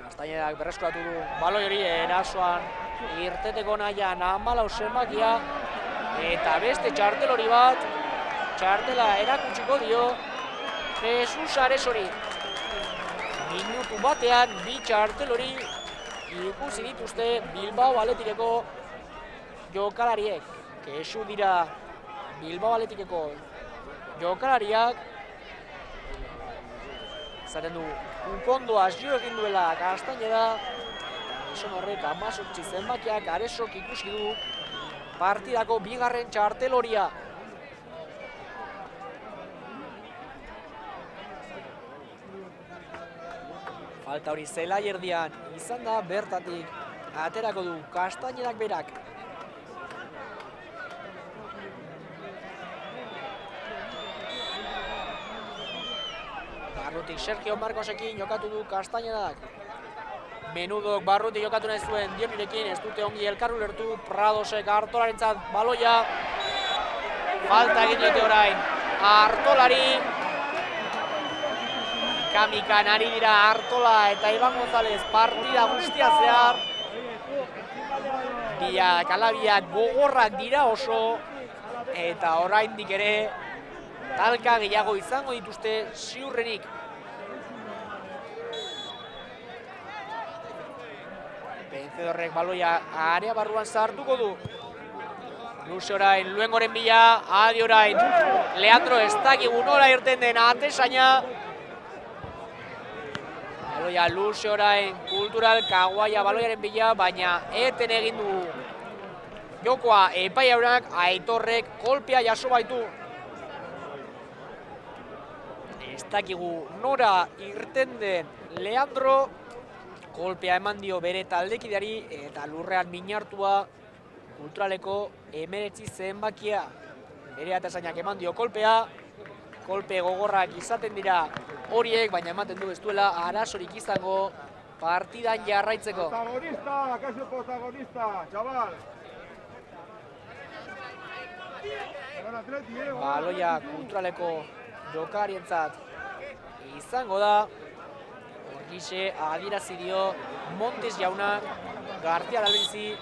Castañedak berreskuratu du baloi hori erasoan irteteko nahian 14 zenbakia eta beste txartel hori bat, txartela erakutsiko dio Jesus Aresori. Minutu batean bi txartel hori ikusi dituzte Bilbao Athleticeko jokalariek. Kesu dira Bilbao Athleticeko jokalariak. Zaten du, ukondo asio egin duela Castañeda. Gizon horrek 18 zenbakiak Aresok ikusi du partidako bigarren txartel horia. Falta hori zelai erdian izan da, bertatik aterako du Castañedak berak. Barrutik Sergio Marcosekin jokatu du Castañedak. Menudok barrutik jokatu nahi zuen Dionirekin, ez dute ongi elkar ulertu, Pradosek Artolarentzat baloia. Falta egin diote orain Artolari. Kamikan ari dira Artola eta Iban Gonzalez partida guztia zehar. Biak alabiak gogorrak dira oso, eta oraindik ere talka gehiago izango dituzte ziurrenik. Vencedorrek baloia area barruan sartuko du. Luze orain, Luengoren bila, adi orain, Leandro ez dakigu nola irten den atezaina. Baloia Luze orain, Kultural Kaguaia baloiaren bila, baina eten egin du jokoa epaiaunak, Aitorrek kolpea jaso baitu. Ez dakigu nora irten den Leandro, kolpea eman dio bere taldekideari eta lurrean minartua Kulturaleko 19 zenbakia. Bere atezainak eman dio kolpea, kolpe gogorrak izaten dira horiek, baina ematen du ez duela arazorik izango partidan jarraitzeko. Protagonista, que es el protagonista, chaval. Baloia Kulturaleko jokalarientzat izango da. Horgixe adierazi dio Montes jauna, Gartia Dalberizi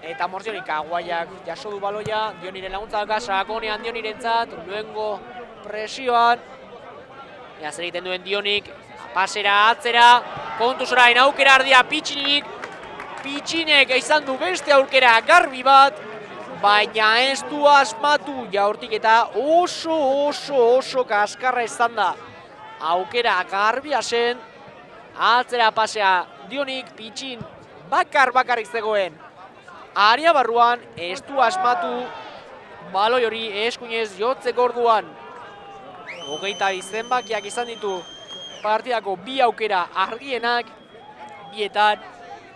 eta Morzioni Kaguaiak jaso du baloia, Dioniren laguntza dauka, sakonean Dionirentzat, Luengo presioan. Ea zer egiten duen Dionik, pasera atzera, kontuz orain aukera ardia Pitxinik, Pitxinek izan du beste aukera garbi bat, baina ez du asmatu jaurtik eta oso kaskarra izan da. Aukera garbia zen, atzera pasea Dionik, Pitxin bakarrik zegoen. Aria barruan ez du asmatu baloi hori eskuinez jotzeko orduan. 22 zenbakiak izan ditu partidako bi aukera argienak, bietan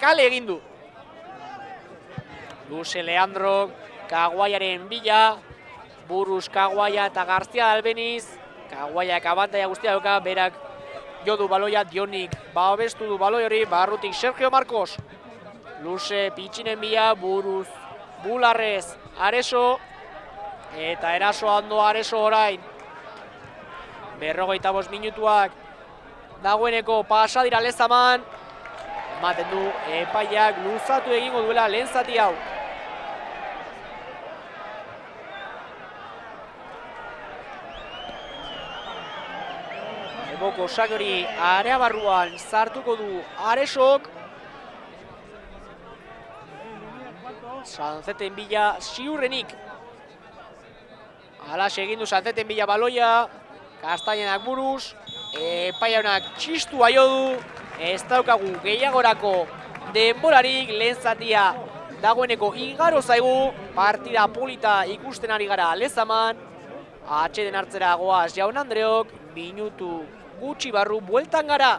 kale egin du. Luze Leandro, Kaguaiaren bila, buruz Kaguaia eta Garzia Albeniz, Kaguaiak abantaia guztia dauka, berak jo du baloia, Dionik babestu du baloi hori, barrutik Sergio Marcos. Luze Pitxinen bila, buruz Bularrez Areso, eta eraso ondo Areso orain. 45 minutuak dagoeneko pasa dira Lezaman, ematen du epaiak luzatu egingo duela lehen zati hau. Eboko sak hori area barruan sartuko du Aresok. Sanzeten bila ziurrenik. Alaxe egin du Sanzeten bila baloia. Kastainak buruz. Epaiaunak txistua jo du. Ez daukagu gehiagorako denborarik, lehen zatia dagoeneko igaro zaigu. Partida polita ikusten ari gara Lezaman. Atxeden hartzera goaz Jaun Andreok. Minutu gutxi barru bueltan gara.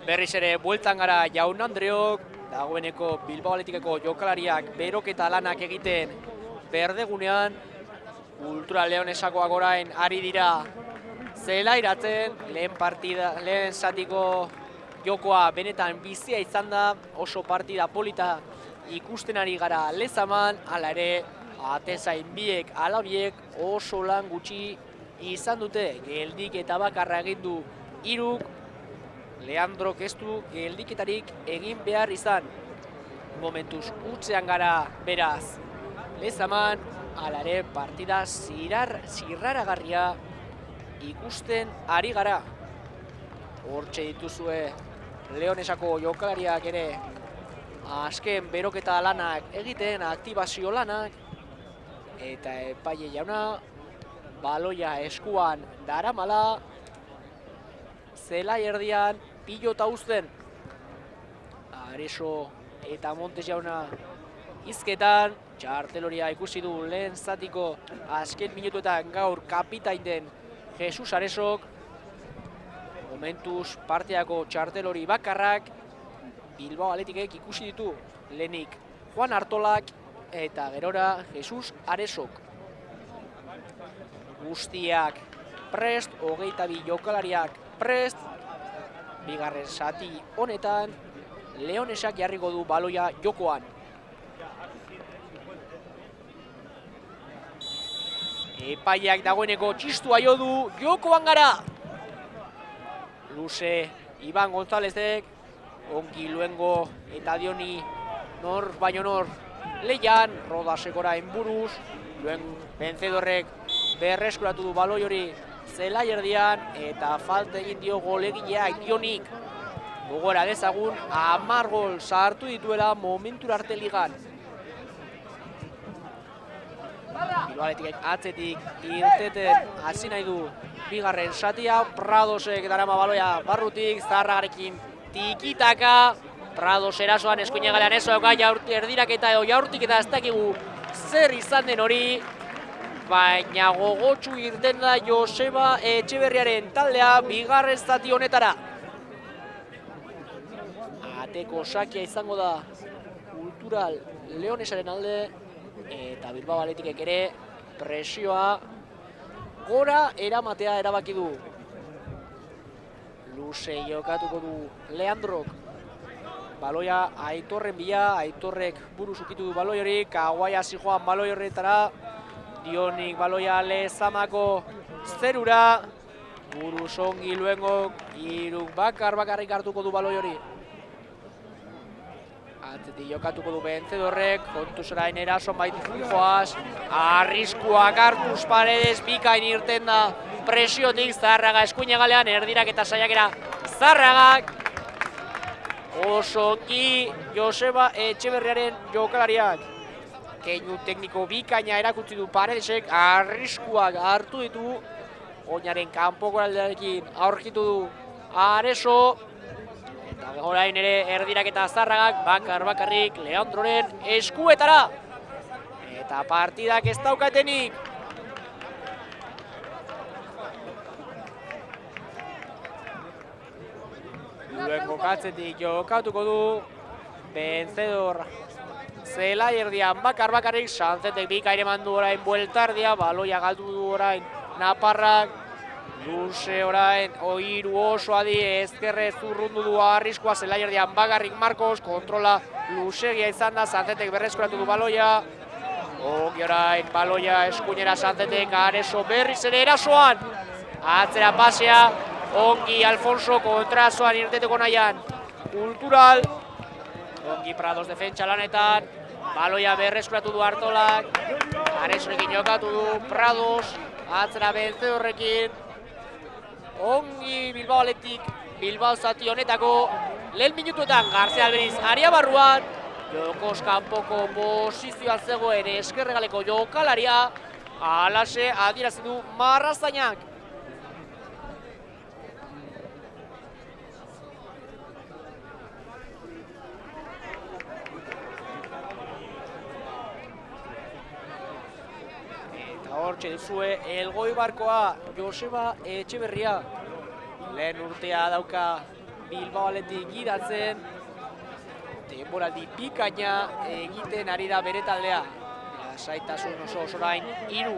Berriz ere bueltan gara Jaun Andreok, dagoeneko Bilbao Athleticeko jokalariak beroketa lanak egiten berdegunean, Kultura Leonesakoak orain ari dira zelairatzen, lehen zatiko jokoa benetan bizia izan da, oso partida polita ikusten ari gara Lezaman, hala ere atezain biek alabiek oso lan gutxi izan dute, geldik eta bakarra egin du hiruk, Leandrok ez du geldiketarik egin behar izan. Momentuz utzean gara beraz Lezaman, hala ere partida zirraragarria ikusten ari gara. Hortxe dituzue Leonesako jokalariak ere azken beroketa lanak egiten, aktibazio lanak, eta epaile jauna baloia eskuan daramala, zelai erdian pilota uzten. Areso eta Montes jauna hizketan, txarteloria ikusi du lehen zatiko azken minutuetan gaur kapitain den Jesus Aresok. Momentuz partiako txartelori bakarrak Bilbao Athleticek ikusi ditu, lehenik Juan Artolak eta gerora Jesus Aresok. Guztiak prest, 22 jokalariak prest, bigarren zati honetan Leonesak jarriko du baloia jokoan. Epaileak dagoeneko txistua jo du, jokoan gara! Luze, Iban Gonzálezek, ongi luengo eta dioni nor baino nor leian, Rodasekora enburuz, luen vencedorrek berreskuratu du baloi hori zelai erdian, eta falta egin dio golegileak dionik. Gogora dezagun, 10 gol sartu dituela momentura arte ligan. Bilbao Athleticek atzetik irteten hasi nahi du bigarren satia, Pradosek darama baloia barrutik, Zarragarekin tikitaka, Prados erasoan eskuinegalean ez dauka erdiraketa edo jaurtiketa ez dakigu zer izan den hori, baina gogotsu irten da Joseba Etxeberriaren taldea bigarren zati honetara. Ateko sakia izango da Kultural Leonesaren alde, eta Bilbao Athleticek ere presioa gora eramatea erabaki du. Luze jokatuko du Leandrok. Baloia Aitorren bila, Aitorrek buruz ukitu du baloi hori, Kaguaia zijoan baloi horretara, Dionik baloia Lezamako zerura, buruz ongi luengok, hiruk bakarrik hartuko du baloi hori. Atzetik jokatuko du vencedorrek, kontuz orain erason baitu joaz, arriskuak hartuz Paredes, bikain irten da presiotik, Zarraga eskuinegalean, erdirak eta saiakera Zarragak, oso ongi Joseba Etxeberriaren jokalariak. Keinu tekniko bikaina erakutsi du Paredesek, arriskuak hartu ditu, oinaren kanpoko aldearekin aurkitu du Areso, eta orain ere erdirak eta Zarragak bakarrik Leandroren eskuetara. Eta partidak ez daukatenik. Luengo katzetik jokatuko du vencedor zelai erdian bakarrik, Sanzetek bikaire mandu orain bueltardia, baloia galdu du orain Naparrak, Luze orain ohiru oso adi ezkerrez zurrundu du arriskua zelai erdian bakarrik Marcos, kontrola luzegia izan da, Sanzetek berreskuratu du baloia, ongi orain baloia eskuinera Sanzetek, Areso berriz ere erasoan, atzera pasea, ongi Alfonso kontrazoan irteteko nahian Kultural, ongi Prados defentsa lanetan, baloia berreskuratu du Artolak, Aresorekin jokatu du Prados, atzera vencedorrekin, ongi Bilbao Athletic, Bilbao zati honetako lehen minutuetan Garcia Alberiz aria barruan, jokoz kanpoko posizioan zegoen eskerregaleko jokalaria, alaxe adierazi du Marrazainak. Hortxe duzue Elgoibarkoa Joseba Etxeberria. Lehen urtea dauka Bilbao Athletic gidatzen. Denboraldi bikaina egiten ari da bere taldea. Lasaitasun osorain 3.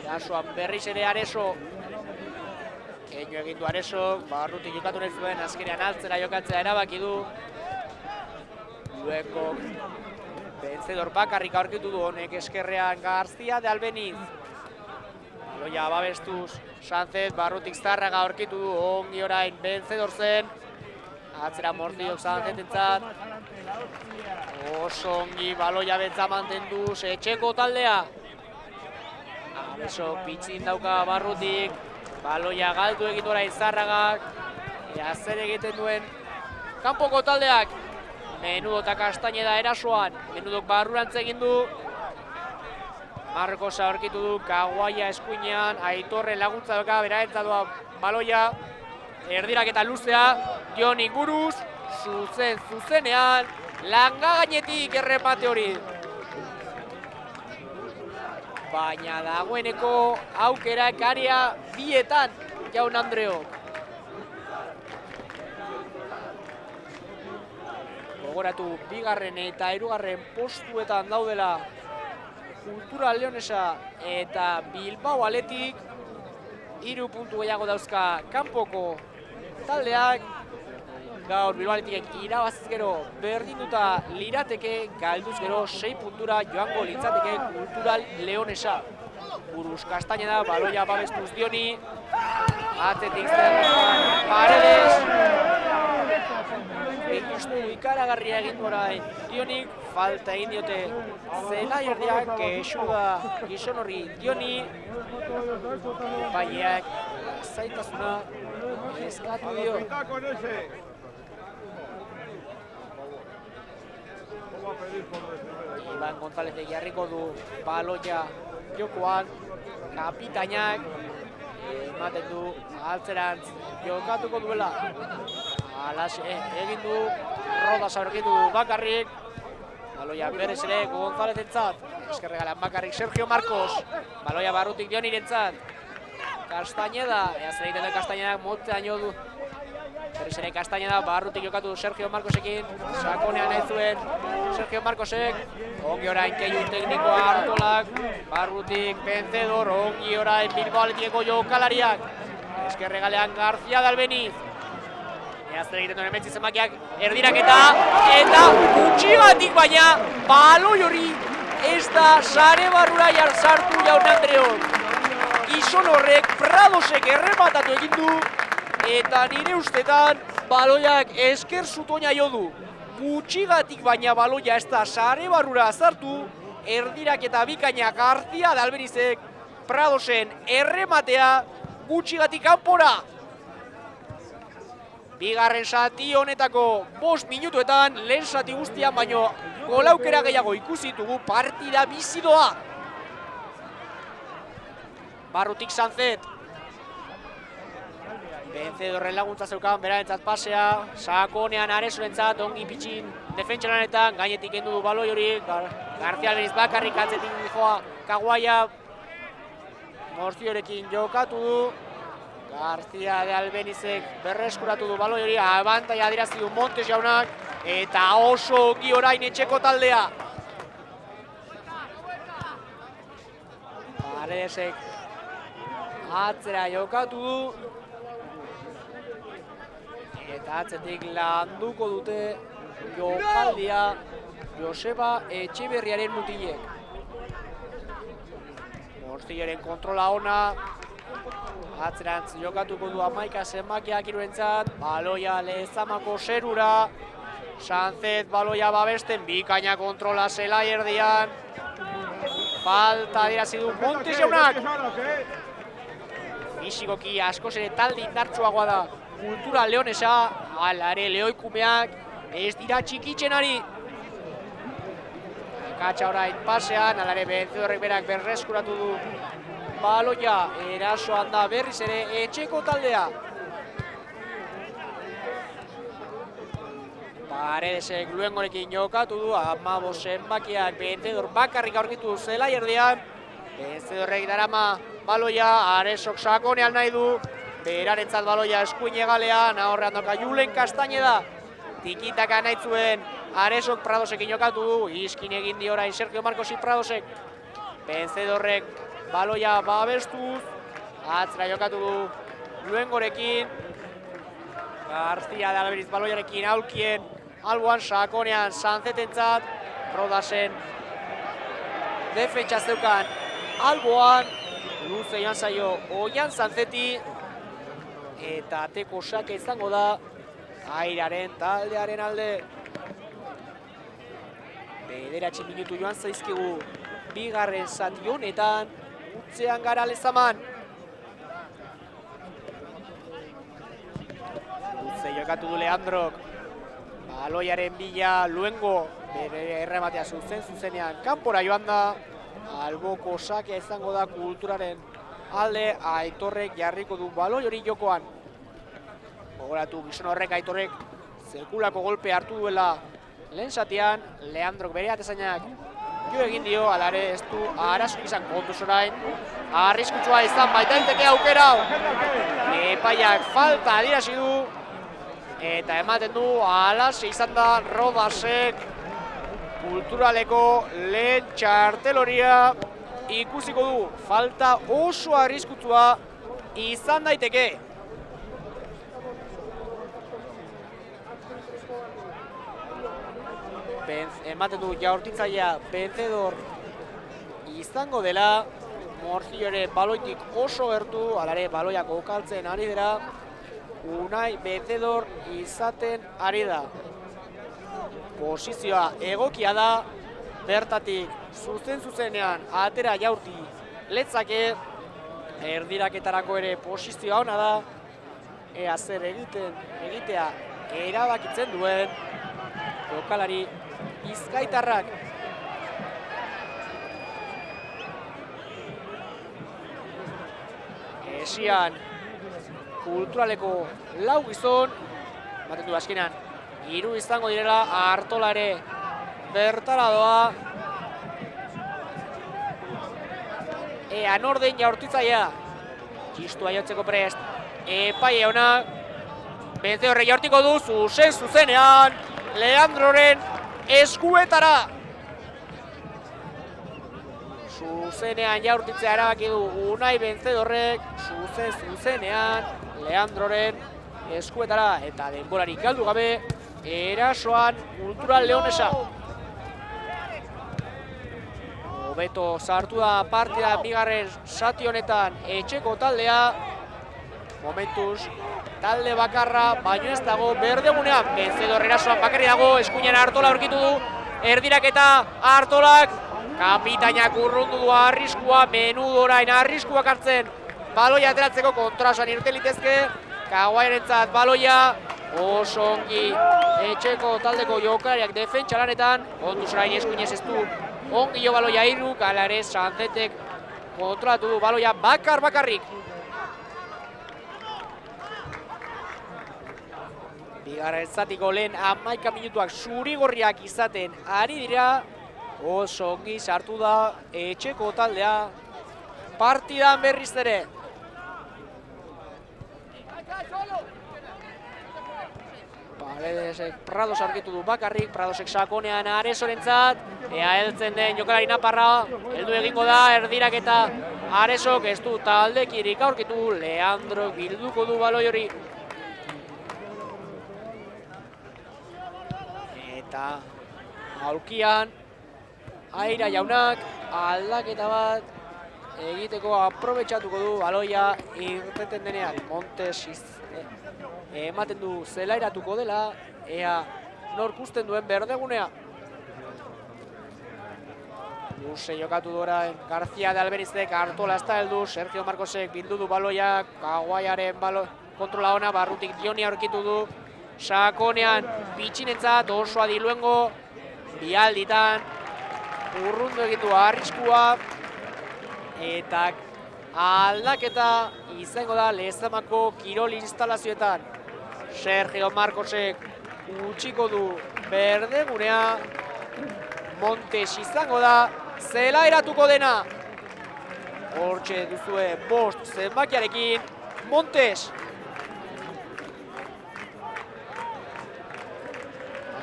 Erasoan berriz ere Areso. Keinu egin du Areso, barrutik jokatu nahi zuen, azkenean altzera jokatzea erabaki du. Luengok vencedor bakarrik aurkitu du, honek eskerrean García de Albeniz. Baloia babestuz, Sánchez barrutik Zarraga aurkitu du, ongi orain vencedor zen. Atzera Mortiok Sánchezentzat. Oso ongi baloia betza mantenduz etxeko taldea. Areso pitzin dauka barrutik. Baloia galdu egin orain Zarragak. Ea zer egiten duen kanpoko taldeak. Menudo eta Castañeda erasoan. Menudok barrurantz egin du. Marcosa aurkitu du, Kaguaia eskuinean. Aitorren laguntza doka, beraentza doa baloia. Erdirak eta luzea. Jonik buruz. Zuzenean. Langa gainetik errepate hori. Baina dagoeneko aukera ekaria bietan Jaun Andreok. Gogoratu bigarren eta hirugarren postuetan daudela Kultura Leonesa eta Bilbao Athletic. 3 puntu gehiago dauzka kanpoko taldeak. Gaur Bilbao Athleticek irabaziz gero berdinduta lirateke, galduz gero 6 puntura joango litzateke Kultura Leonesa. Buruz Castañeda, baloia babestuz Dioni. Atzetik zen Paredes. Egistu ikaragarria egin orain Dionik, falta egin diote Zelaierdiak, kexu da gizon horri Dioni. Baiak zaitasuna eskatu dio. Iban Gonzálezek jarriko du baloia jokoan, kapitainak ematen du altzerantz jokatuko duela. Alaxe egin du, Rodas aurkitu bakarrik. Baloia berez ere Gonzálezentzat. Eskerregalan bakarrik Sergio Marcos. Baloia barrutik Dionirentzat. Castañeda, eaz egiten du Castañedak motzean jo du. Berez ere Castañeda barrutik jokatu Sergio Marcosekin. Sakonean ez zuen Sergio Marcosek. Ongi orain keinu teknikoa Artolak. Barrutik vencedor, ongi orain Bilbao Athleticeko jokalariak. Eskerregalean García de Albeniz. Eazten egiten duen emetzi zenbakiak erdiraketa. Eta gutxigatik baina baloi hori ez da sare barrura sartu Jaun Andreok. Gizon horrek Pradosek errematatu egin du. Eta nire ustetan baloiak esker zutoina jo du. Gutxigatik baina baloia ez da sare barrura sartu. Erdiraketa bikaina García de Albenizek Pradosen errematea gutxigatik kanpora. Bigarren zati honetako 5 minutuetan, lehen zati guztian baino golaukera gehiago ikusi ditugu, partida bizi doa. Barrutik Sánchez. Vencedorren laguntza zeukan, berarentzat pasea. Sakonean Aresorentzat, ongi pitxin defentsalanetan, gainetik kendu du baloi hori. García Albeniz bakarrik atzetik joa Kaguaia. Mortiorekin jokatu du. García de Albenizek berreskuratu du baloi hori, abantaia adirazi du Montes jaunak, eta oso ongi orain etxeko taldea. Paredesek atzera jokatu du, eta atzetik landuko dute jokaldia Joseba Etxeberriaren mutilek. Mortioren kontrola ona. Atzerantz jokatuko du 11 zenbakiak hiruentzat, baloia Lezamako zerura. Sánchez baloia babesten, bikaina kontrola Zelaierdian. Falta adirazi du Montes jaunak. Fisikoki askoz ere talde indartsuagoa da Kultura Leonesa, hala ere lehoikumeak ez dira txikitzen ari. Katxa orain pasean, hala ere Vencedorrek berak berreskuratu du baloia, erasoan da berriz ere etxeko taldea. Paredesek Luengorekin jokatu du, 15 zenbakiak Vencedor bakarrik aurkitu Zelaierdian. Vencedorrek darama baloia, Aresok sakonean nahi du. berarentzat baloia eskuin egalean, ahorrean doka Julen Castañeda, tikitaka nahi zuen, Aresok Pradosekin jokatu du, iskin egin di orain Sergio Marcosi Pradosek, Vencedorrek baloia babestuz, atzera jokatu du Luengorekin, García de Alberiz baloiarekin aulkien, alboan sakonean Sanzetentzat, Rodasen defentsa zeukan alboan, luze joan zaio Oian Sanzeti, eta ateko sake izango da Airaren taldearen alde. 9 minutu joan zaizkigu bigarren zati honetan, utzean gara Lezaman. Luze jokatu du Leandrok, baloiaren bila Luengo, bere errematea zuzenean kanpora joan da, alboko sakea izango da Kulturaren alde, Aitorrek jarriko du baloi hori jokoan. Gogoratu gizon horrek Aitorrek sekulako golpe hartu duela lehen zatean, Leandrok bere atezainak jo egin dio, alare ez du arazorik izan kontuz orain, arriskutsua izan baitaiteke aukera, epaiak falta adierazi du, eta ematen du alaxe izan da Rodasek Kulturaleko lehen txarteloria ikusiko du, falta oso arriskutsua izan daiteke. Ematen du jaurtitzailea Vencedor izango dela, Morcillo ere baloitik oso gertu, alare baloiak okaltzen ari dira, Unai Vencedor izaten ari da. Posizioa egokia da, bertatik zuzenean atera jaurti letzake, erdiraketarako ere posizioa ona da, ea zer egitea erabakitzen duen jokalari bizkaitarrak. Esian Kulturaleko 4 gizon, ematen du azkenan 3 izango direla, Artola ere bertara doa. Ea norden jaurtitzaia, txistua jotzeko prest, epaia ona, Vencedorre jaurtiko du zuzenean, Leandroren eskuetara. Zuzenean jaurtitzea erabaki du Unai Vencedorrek, zuzenean Leandroren eskuetara, eta denborarik galdu gabe erasoan Kultural Leonesa. Hobeto sartu da partida bigarren zati honetan etxeko taldea, momentuz talde bakarra, baino ez dago berdegunean. Vencedor erasoan bakarri dago, eskuinean Artola aurkitu du, erdiraketa Artolak, kapitainak urrundu du arriskua, menudo orain arriskuak hartzen, baloia ateratzeko kontrasoan irtelitezke, Kaguaiarentzat baloia, oso ongi etxeko taldeko jokalariak defentsa lanetan, kontuz orain eskuinez ez du ongi jo baloia iruk, ala ere Sanzetek kontrolatu du baloia bakarrik. Bigarren zatiko lehen 11 minutuak zuri-gorriak izaten ari dira, oso ongi sartu da etxeko taldea partidan berriz ere. Paredesek Prados aurkitu du bakarrik, Pradosek sakonean Aresorentzat, ea heltzen den jokalari naparra, heldu egingo da, erdiraketa Aresok ez du taldekirik aurkitu, Leandro bilduko du baloi hori. Eta aulkian Aira jaunak aldaketa bat egiteko aprobetxatuko du baloia irteten denean. Montes ematen du zelairatuko dela, ea nork usten duen berdegunea. Luze jokatu du orain García de Alberizek, Artola ez da heldu, Sergio Marcosek bildu du baloia, Kaguaiaren kontrola ona, barrutik Dioni aurkitu du, sakonean bitxinentzat oso adi Luengo, bialditan urrundu egitu arriskua, eta aldaketa izango da Lezamako kirol instalazioetan. Sergio Marcosek utziko du berdegunea, Montes izango da zelairatuko dena. Hortxe duzue 5 zenbakiarekin, Montes.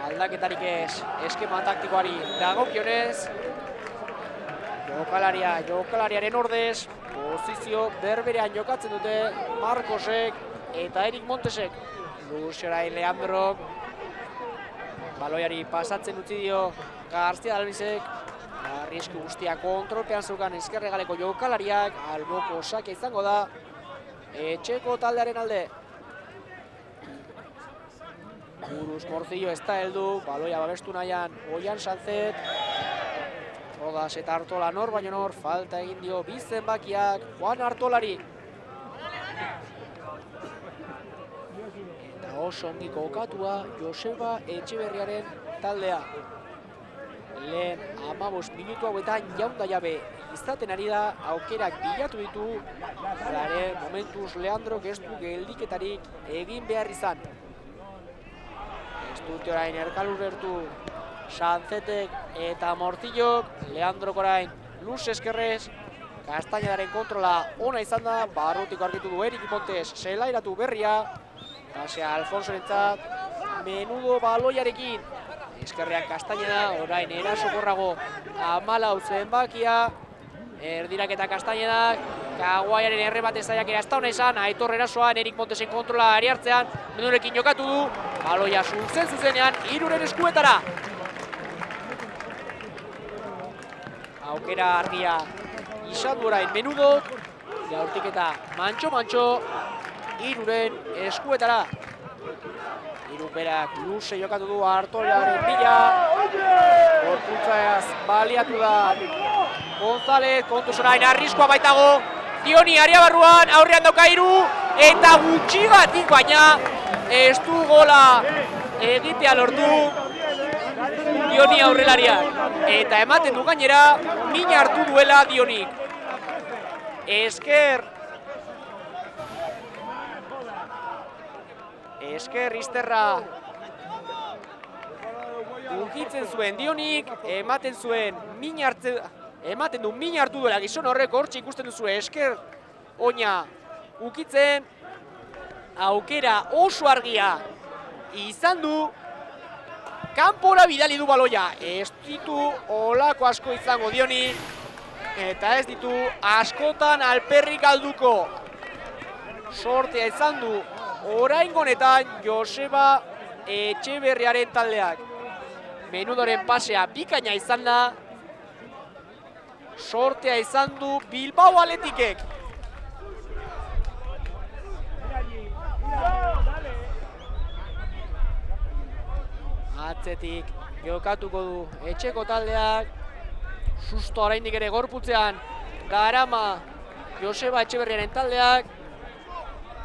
Aldaketarik ez, eskema taktikoari dagokionez. Jokalariaren ordez, posizio berberean jokatzen dute Marcosek eta Erik Montesek. Luxorai Leandro. Baloiari pasatzen utzi dio García Dalbizek. Arrisku guztia kontrolpean zeukan ezkerregaleko jokalariak. Alboko sakia izango da etxeko taldearen alde. Buruz Morcillo ez da heldu, baloia babestu nahian Oian Sanzet. Rodas eta Artola nor baino nor, falta egin dio bi zenbakiak Juan Artolari. Eta oso ongi kokatua Joseba Etxeberriaren taldea. Lehen 15 minutu hauetan jaunda jabe izaten ari da, aukerak bilatu ditu, ere momentuz Leandrok ez du geldiketarik egin behar izan. Ez dute orain Erkalur gertu Sanzetek eta Morcillok, Leandrok orain luz eskerrez, Castañedaren kontrola ona izan da, barrutik argitu du Erik Montes, zelairatu berria, pasea Alfonsorentzat, menudo baloiarekin, eskerrean Castañeda, orain erasokorrago 14 zenbakia, erdirak eta Castañedak, Kaguaiaren errebate zaiakera ez da hona izan, Aitor erasoan, Erik Montesen kontrola ari hartzean, menurekin jokatu du, baloia zuzenean, hiruren eskuetara. Aukera argia izan du orain menudok, jaurtik eta mantxo, hiruren eskuetara. Hiruperak luze jokatu du Artolaren bila, gorputzaz baliatu da González, kontuz orain arriskoa baitago, Dioni aria barruan, aurrean dauka hiru, eta gutxigatik baina ez du gola egitea lortu Dioni aurrelariak. Eta ematen du gainera, min hartu duela Dionik. Esker izterra ukitzen zuen Dionik, ematen du min hartu duela gizon horrek, hortxe ikusten duzu Esker oina ukitzen, aukera oso argia izan du, kanpora bidali du baloia, ez ditu olako asko izango Dioni, eta ez ditu askotan alperrik galduko. Sortea izan du oraingo honetan Joseba Etxeberriaren taldeak. Menudoren pasea bikaina izan da, sortea izan du Bilbao Athleticek. Atzetik jokatuko du etxeko taldeak, susto oraindik ere gorputzean darama Joseba Etxeberriaren taldeak,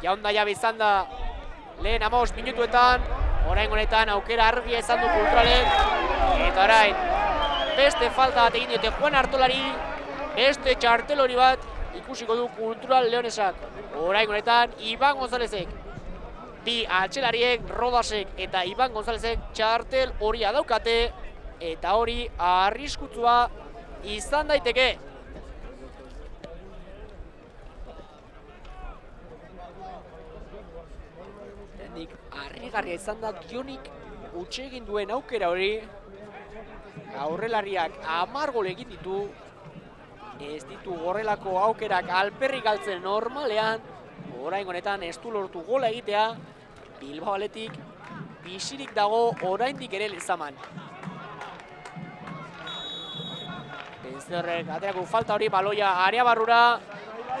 jaunda jabe izan da lehen 15 minutuetan, orain honetan aukera argia izan du Kulturalek, eta orain beste falta bat egin diote Juan Artolari, beste txartel hori bat ikusiko du Kultural Leonesak. Orain honetan Iban Gonzálezek, bi atxelariek, Rodasek eta Iban Gonzálezek txartel horia daukate, eta hori arriskutsua izan daiteke. Harrigarria izan da Dionik utxe egin duen aukera hori, aurrelariak 10 gol egin ditu, ez ditu horrelako aukerak alperrik galtzen normalean, orain honetan ez du lortu gola egitea, Bilbao Athletic bizirik dago oraindik ere lezaman. Benzerrek aterako falta hori, baloia area barrura,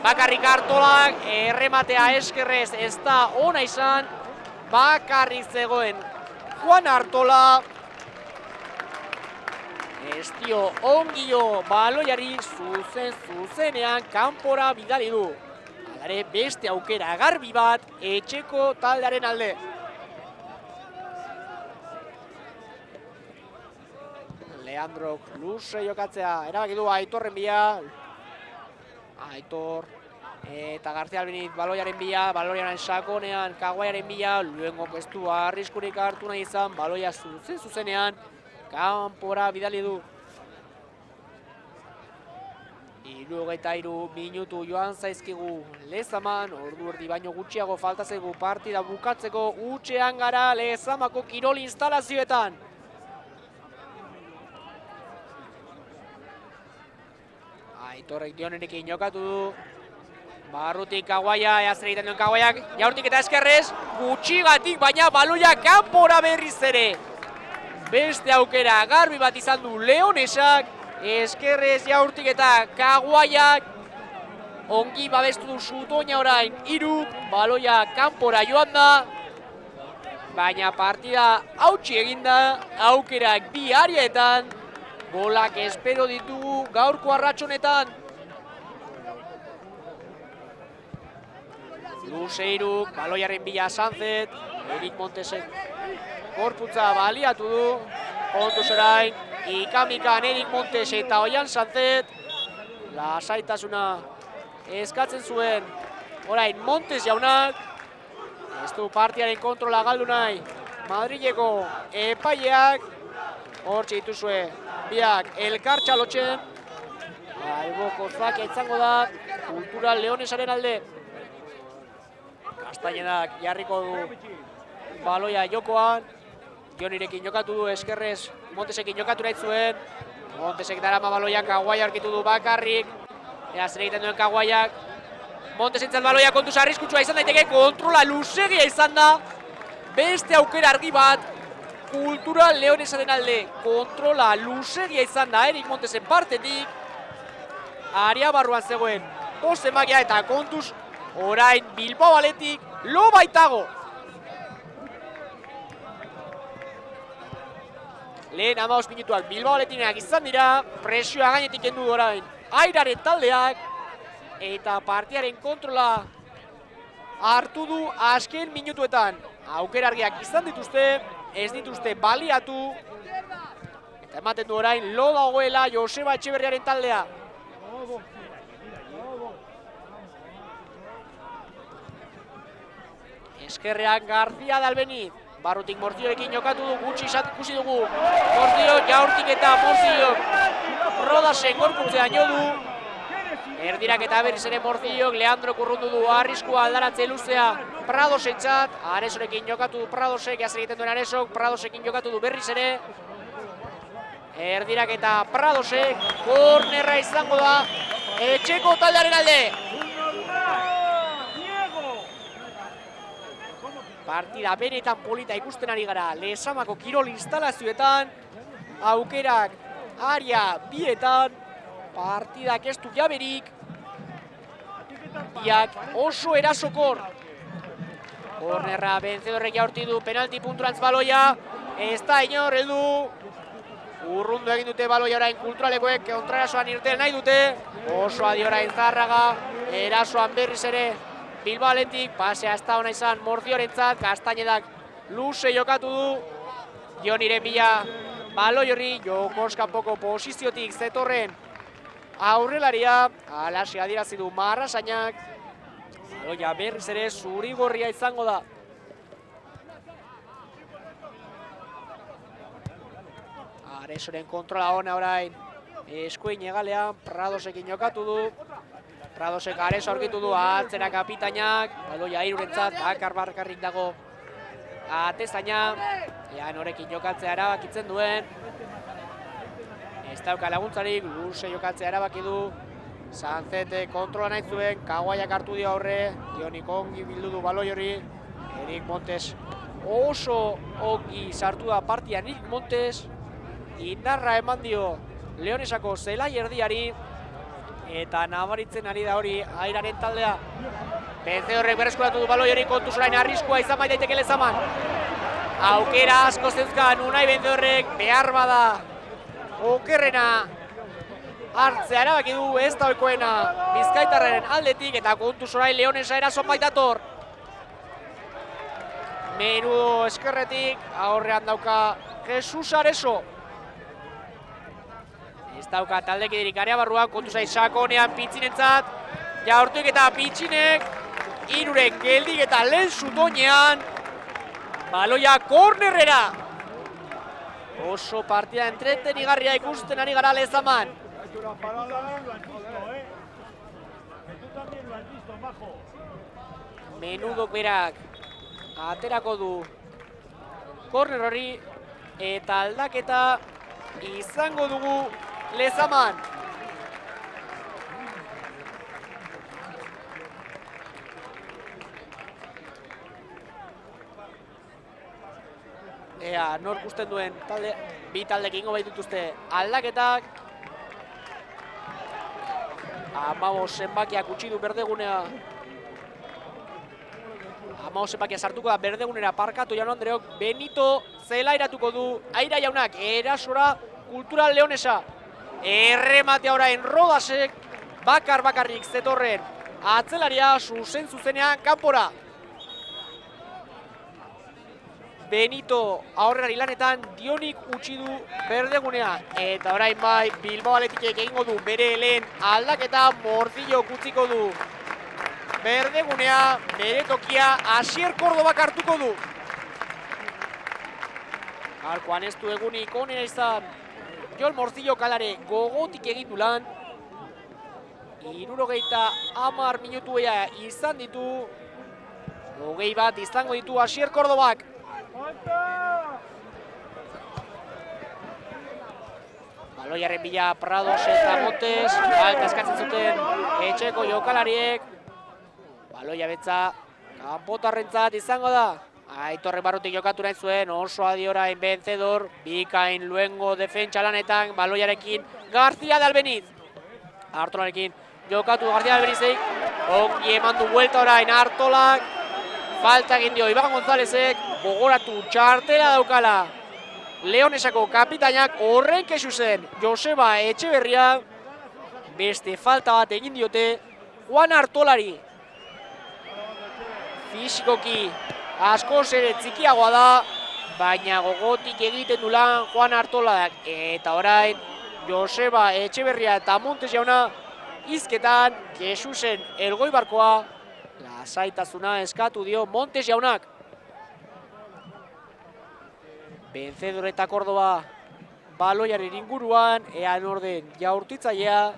bakarrik Artolak, errematea eskerrez ez da ona izan, bakarrik zegoen Juan Artola, ez dio ongio baloiari zuzenean kanpora bidali du. Alare beste aukera garbi bat etxeko taldearen alde. Leandrok luze jokatzea erabaki du Aitorren bila. Aitor eta García Albiniz baloiaren bila, baloiaren sakonean Kaguaiaren bila, luengo ez du arriskurik hartu nahi izan, baloia zuzenean kanpora bidali du. 63 minutu joan zaizkigu Lezaman, ordu erdi baino gutxiago falta zaigu partida bukatzeko, hutsean gara Lezamako kirol instalazioetan. Aitorrek Dionerekin jokatu du. Barrutik Kaguaia, zer egiten duen Kaguaiak, jaurtik eta eskerrez, gutxigatik, baina baloia kanpora berriz ere. Beste aukera garbi bat izan du Leonesak, eskerrez jaurtik eta Kaguaiak, ongi babestu du Zutoina orain, 3, baloia kanpora joan da, baina partida hautsi eginda, aukerak bi arietan, golak espero ditugu gaurko arratsonetan. Luzeiruk, baloiaren bila Sanzet, Erik Montesek korputza baliatu du, kontuz orain, ikamikan Erik Montes eta Oian Sanzet, lasaitasuna eskatzen zuen, orain Montes jaunak, ez du partiaren kontrola galdu nahi, Madrileko epaileak, hortxe dituzue, biak elkartxa lotzen, alboko zakia izango da, Kultural Leonesaren alde. Kastainenak jarriko du baloia jokoan, Jonirekin jokatu du eskerrez, Montesekin jokatu nahi zuen, Montesek darama baloia, Kaguaia aurkitu du bakarrik, ea zer egiten duen Kaguaiak, Montesentzat baloia kontuz arriskutsua izan daiteke, kontrola luzegia izan da, beste aukera argi bat, Kultural Leonesaren alde, kontrola luzegia izan da, Erik Montesen partetik, aria barruan zegoen, poste magia eta kontuz, orain Bilbao aletik lo baitago. Lehen 15 minutuak Bilbao aletinak izan dira, presioa gainetik kendu orain Airaren taldeak, eta partiaren kontrola hartu du azken minutuetan. Aukera argiak izan dituzte, ez dituzte baliatu, eta ematen du orain lo dagoela Joseba Etxeberriaren taldea. Eskerrean García de Albeniz, barrutik Morziorekin jokatu du, gutxi ikusi dugu, Morzio, jaurtik eta Morzio, Rodasen gorputzean jo du, erdirak eta berriz ere Morziok, Leandro kurrundu du, arriskua aldaratze luzea, Pradosentzat, Aresorekin jokatu du Pradosek, jazer egiten duen Aresok, Pradosekin jokatu du berriz ere, erdirak eta Pradosek, kornerra izango da, etxeko taldearen alde. Partida benetan polita ikusten ari gara Lezamako kirol instalazioetan, aukerak aria bietan, partidak ez du jaberik, biak oso erasokor. Kornerra Benzedorrek jaurti du, penalti punturantz baloia, ez da inor heldu, urrundu egin dute baloia orain Kulturalekoek, kontraerasoan irten nahi dute, oso adi orain Zarraga, erasoan berriz ere, Bilbao aletik, pasea ez da hona izan Morziorentzat, Kastainedak luze jokatu du, Joniren bila baloi horri, Jokoskapoko posiziotik zetorren aurrelaria, alaxe adierazi du Marrasainak, baloia berriz ere zuri-gorria izango da. Aresoren kontrola ona orain, eskuin egalean, Pradosekin jokatu du, Pradosek Areso aurkitu du, atzera kapitainak, baloia Irurentzat, bakar-bakarrik dago atezaina, ea norekin jokatzea erabakitzen duen, ez dauka laguntzarik, luze jokatzea erabaki du, Sanzete kontrola nahi zuen, Kaguaiak hartu dio aurre, Dionik ongi bildu du baloi hori, Erik Montes oso ongi sartu da partian Erik Montes, indarra eman dio Leonesako zelai erdiari, eta nabaritzen ari da hori Airaren taldea. Benzedorrek berreskuratu du baloi hori, kontuz orain arriskua izan bai daiteke Lezaman. Aukera asko zeuzkan Unai Benzedorrek, behar bada okerrena hartzea erabaki du, ez da ohikoena Bizkaitarraren aldetik, eta kontuz orain Leonesa erasoan baitator. Menudo eskerretik, aurrean dauka Jesus Areso. Ez dauka taldekiderik area barruan, kontu zai sakonean Pitzinentzat, jaurtuik eta Pitzinek, Iruren geldik eta lehen Zutoinean, baloia kornerrera. Oso partida entretenigarria ikusten ari gara Lezaman. Menudok berak aterako du korner hori eta aldaketa izango dugu Lezaman. Ea, nork usten duen bi taldek ingo baitutuzte aldaketak. 15 zenbakiak utzi du berdegunea. 15 zenbakia sartuko da berdegunera parkatu Jaun Andreok. Benito zelairatuko du Aira jaunak erasora Kultural Leonesa. Errematea orain Rodasek bakarrik zetorren atzelaria zuzenean kanpora. Benito aurrerari lanetan Dionik utzi du berdegunea. Eta orain bai Bilbao Athleticek egingo du bere lehen aldaketa, Morcillo utziko du berdegunea, bere tokia Asier Kordobak hartuko du. Gaurkoan ez du egunik onena izan Jon Morcillo kalare gogotik egin du lan. 70 minutu izan ditu. 21 izango ditu Asier Kordobak. Baloiaren bila Prados eta Montes, alta eskatzen zuten etxeko jokalariek. Baloia betza kanpotarrentzat izango da. Aitorren barrutik jokatu nahi zuen, oso adi orain Vencedor, bikain Luengo defentsa lanetan, baloiarekin García de Albeniz. Artolarekin jokatu García de Albenizek, ongi eman du buelta orain Artolak. Falta egin dio Iban Gonzálezek, gogoratu txartela daukala Leonesako kapitainak, horren kexu zen Joseba Etxeberria. Beste falta bat egin diote Juan Artolari. Fisikoki askoz ere txikiagoa da, baina gogotik egiten du lan Juan Artolak. Eta orain Joseba Etxeberria eta Montes jauna hizketan kexu zen Elgoibarkoa. Lasaitasuna eskatu dio Montes jaunak. Vencedor eta Kordoba baloiaren inguruan, ean orden jaurtitzailea.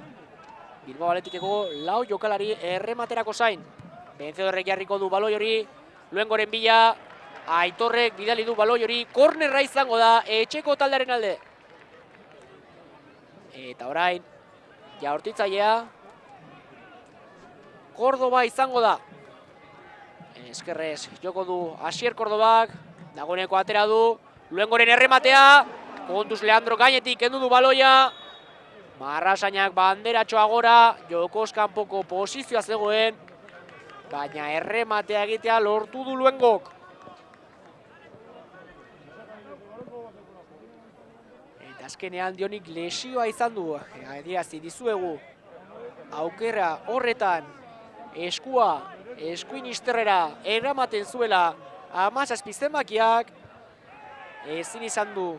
Bilbao Athleticeko lau jokalari errematerako zain. Vencedorrek jarriko du baloi hori, Luengoren bila, Aitorrek bidali du baloi hori, kornerra izango da etxeko taldearen alde. Eta orain, jaurtitzailea Kordoba izango da. Eskerrez, joko du Asier Kordobak, dagoeneko atera du, Luengoren errematea, kontuz Leandro gainetik kendu du baloia, Marrasainak banderatxoa gora, jokoz kanpoko posizioa zegoen, baina errematea egitea lortu du Luengok. Eta azkenean Dionik lesioa izan du, adierazi dizuegu, aukera horretan, eskuin izterrera eramaten zuela 17 zenbakiak, ezin izan du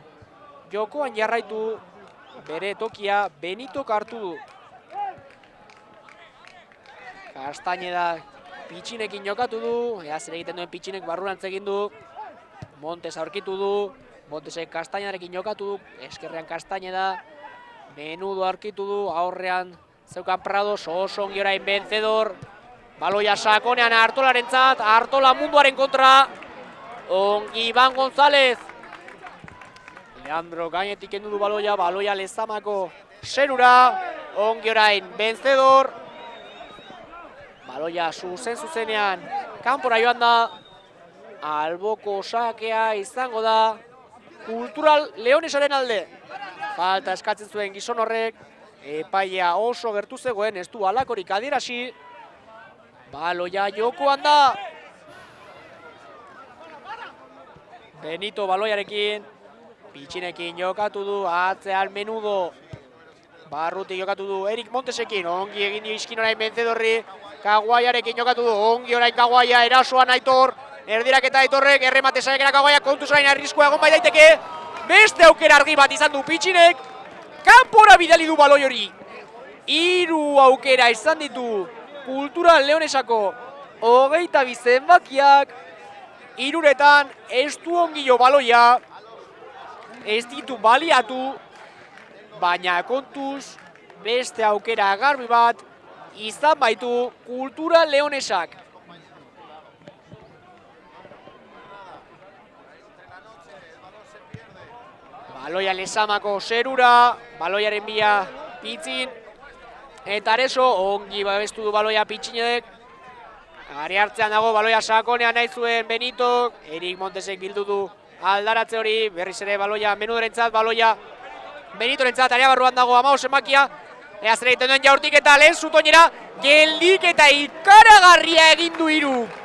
jokoan jarraitu, bere tokia Benitok hartu du. Castañeda Pitxinekin jokatu du, ea zer egiten duen Pitxinek barrurantz egin du, Montes aurkitu du, Montesek Castañedarekin jokatu du, eskerrean Castañeda, Menudo aurkitu du, aurrean zeukan Prados, oso ongi orain Vencedor, baloia sakonean Artolarentzat, Artola munduaren kontra, ongi Iban González. Leandro gainetik kendu du baloia Lezamako zerura, ongi orain Vencedor. Baloia zuzenean kanpora joan da, alboko sakea izango da Kultural Leonesaren alde. Falta eskatzen zuen gizon horrek, epaia oso gertu zegoen, ez du halakorik adierazi. Baloia jokoan da. Benito baloiarekin, Pitxinekin jokatu du, atzean Menudo. Barrutik jokatu du Erik Montesekin, ongi egin dio iskin orain Vencedorri. Kaguaiarekin jokatu du, ongi orain Kaguaia, erasoan Aitor. Erdiraketa Aitorrek, erremate saiakera Kaguaia, kontuz orain arriskua egon bai daiteke. Beste aukera argi bat izan du Pitxinek. Kanpora bidali du baloi hori. 3 aukera izan ditu Kultural Leonesako 22 zenbakiak. 3etan ez du ongio baloia, ez ditu baliatu, baina kontuz beste aukera garbi bat izan baitu Kultura Leonesak. Baloia Lezamako zerura, baloiaren bila Pitzin, eta Areso ongi babestu du baloia Pitzinek. Gari hartzean dago baloia sakonean nahi zuen Benito, Erik Montesek bildu du aldaratze hori, berriz ere baloia Menudorentzat, baloia Benitorentzat, area barruan dago Amaos emakia, ea zer egiten duen Jaurtik eta lehen zutoinera, geldik eta ikaragarria egin du Iruk.